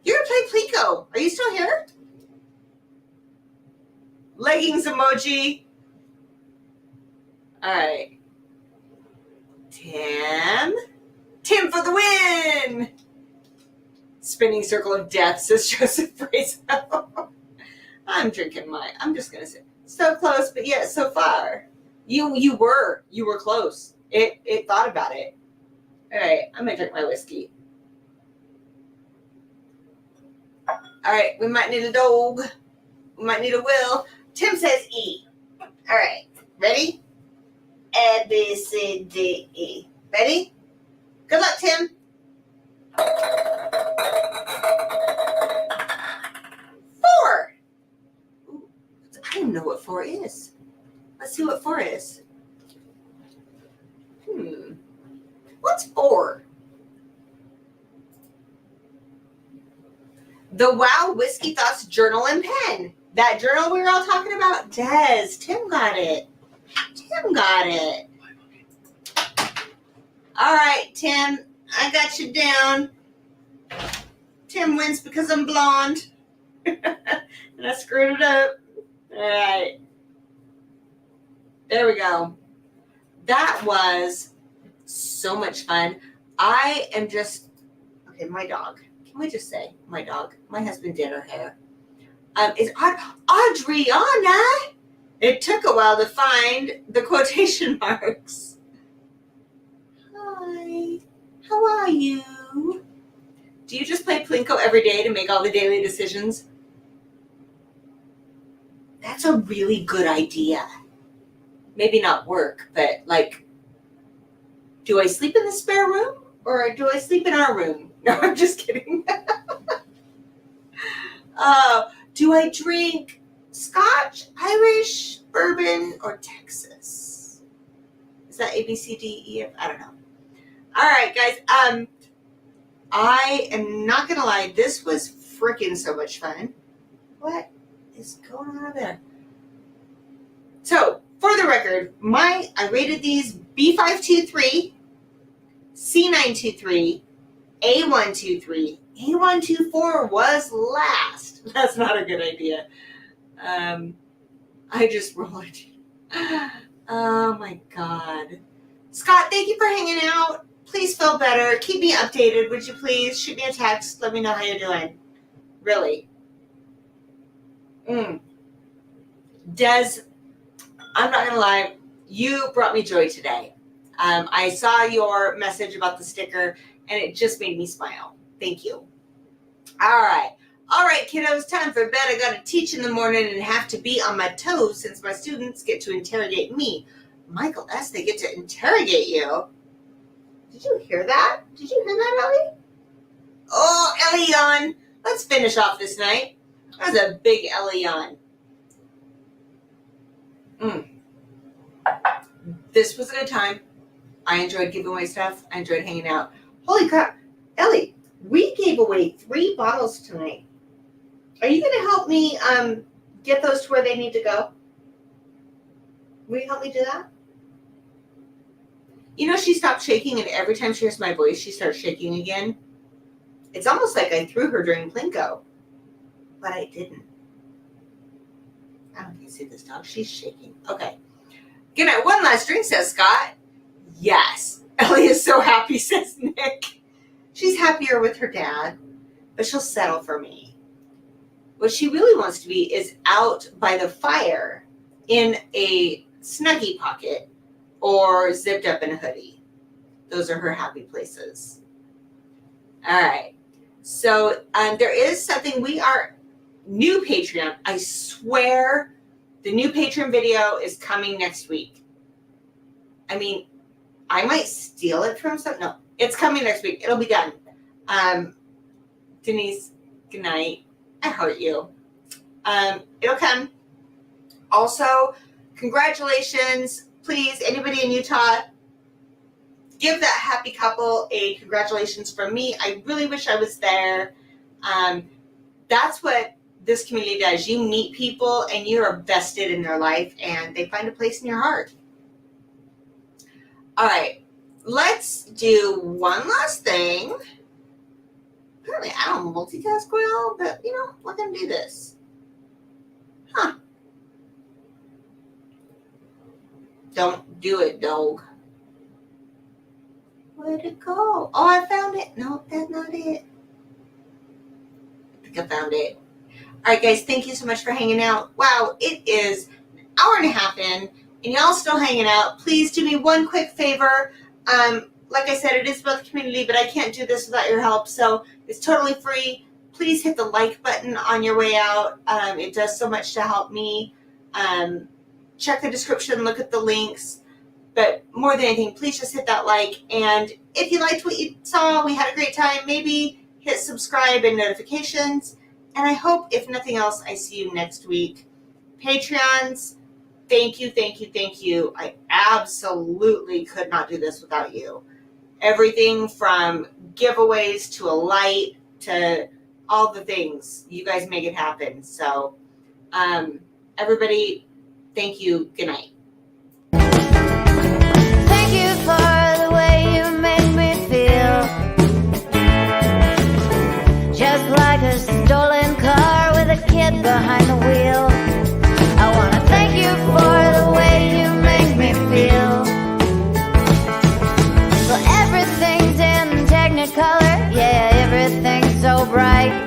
you're going to play Plinko. Are you still here? Leggings emoji. All right. Tim for the win. Spinning circle of death, says Joseph Brazo. I'm just going to say, so close, but yet so far. You were close. It thought about it. All right, I'm going to drink my whiskey. All right, we might need a dog. We might need a Will. Tim says E. All right, ready? A, B, C, D, E. Ready? Good luck, Tim. 4. Ooh, I don't know what 4 is. Let's see what 4 is. What's 4? The Wow Whiskey Thoughts Journal and Pen. That journal we were all talking about? Des. Tim got it. Tim got it. All right, Tim. I got you down. Tim wins because I'm blonde. And I screwed it up. All right. There we go. That was so much fun. I am just... Okay, my dog. Can we just say my dog? My husband did her hair. Is Adriana. It took a while to find the quotation marks. Hi. How are you? Do you just play Plinko every day to make all the daily decisions? That's a really good idea. Maybe not work, but like, do I sleep in the spare room or do I sleep in our room? No, I'm just kidding. Do I drink Scotch, Irish, Bourbon, or Texas? Is that A, B, C, D, E, F? I don't know. All right, guys. I am not going to lie. This was freaking so much fun. What is going on there? So, for the record, I rated these B523, C923, A123. A124 was last. That's not a good idea. I just rolled. Oh my God. Scott, thank you for hanging out. Please feel better. Keep me updated, would you please? Shoot me a text. Let me know how you're doing. Really. Des, I'm not going to lie. You brought me joy today. I saw your message about the sticker, and it just made me smile. Thank you. All right, kiddos, time for bed. I got to teach in the morning and have to be on my toes since my students get to interrogate me. Michael S., they get to interrogate you. Did you hear that? Did you hear that, Ellie? Oh, Ellie yawn. Let's finish off this night. That was a big Ellie yawn. This was a good time. I enjoyed giving away stuff. I enjoyed hanging out. Holy crap. Ellie, we gave away 3 bottles tonight. Are you going to help me get those to where they need to go? Will you help me do that? You know, she stopped shaking, and every time she hears my voice, she starts shaking again. It's almost like I threw her during Plinko, but I didn't. I don't know if you see this dog. She's shaking. Okay. Good night. One last drink, says Scott. Yes. Ellie is so happy, says Nick. She's happier with her dad, but she'll settle for me. What she really wants to be is out by the fire in a Snuggie pocket or zipped up in a hoodie. Those are her happy places. All right. So there is something. We are new Patreon. I swear the new Patreon video is coming next week. I mean, I might steal it from some. No, it's coming next week. It'll be done. Denise, good night. I heart you. It'll come. Also, congratulations. Please, anybody in Utah, give that happy couple a congratulations from me. I really wish I was there. That's what this community does. You meet people and you are vested in their life and they find a place in your heart. All right, let's do one last thing. Apparently, I don't multitask well, but you know, we're going to do this. Huh. Don't do it, dog. Where'd it go? Oh, I found it. No, that's not it. I think I found it. All right, guys, thank you so much for hanging out. Wow, it is an hour and a half in, and y'all still hanging out. Please do me one quick favor. Like I said, it is about the community, but I can't do this without your help, so it's totally free. Please hit the like button on your way out. It does so much to help me. Check the description, look at the links. But more than anything, please just hit that like. And if you liked what you saw, we had a great time, maybe hit subscribe and notifications. And I hope, if nothing else, I see you next week. Patreons, thank you, thank you, thank you. I absolutely could not do this without you. Everything from giveaways to a light to all the things. You guys make it happen. So, everybody, thank you. Good night. Thank you for the way you make me feel. Just like a stolen car with a kid behind the wheel. I want to thank you for the way you make me feel. So everything's in Technicolor, yeah, everything's so bright.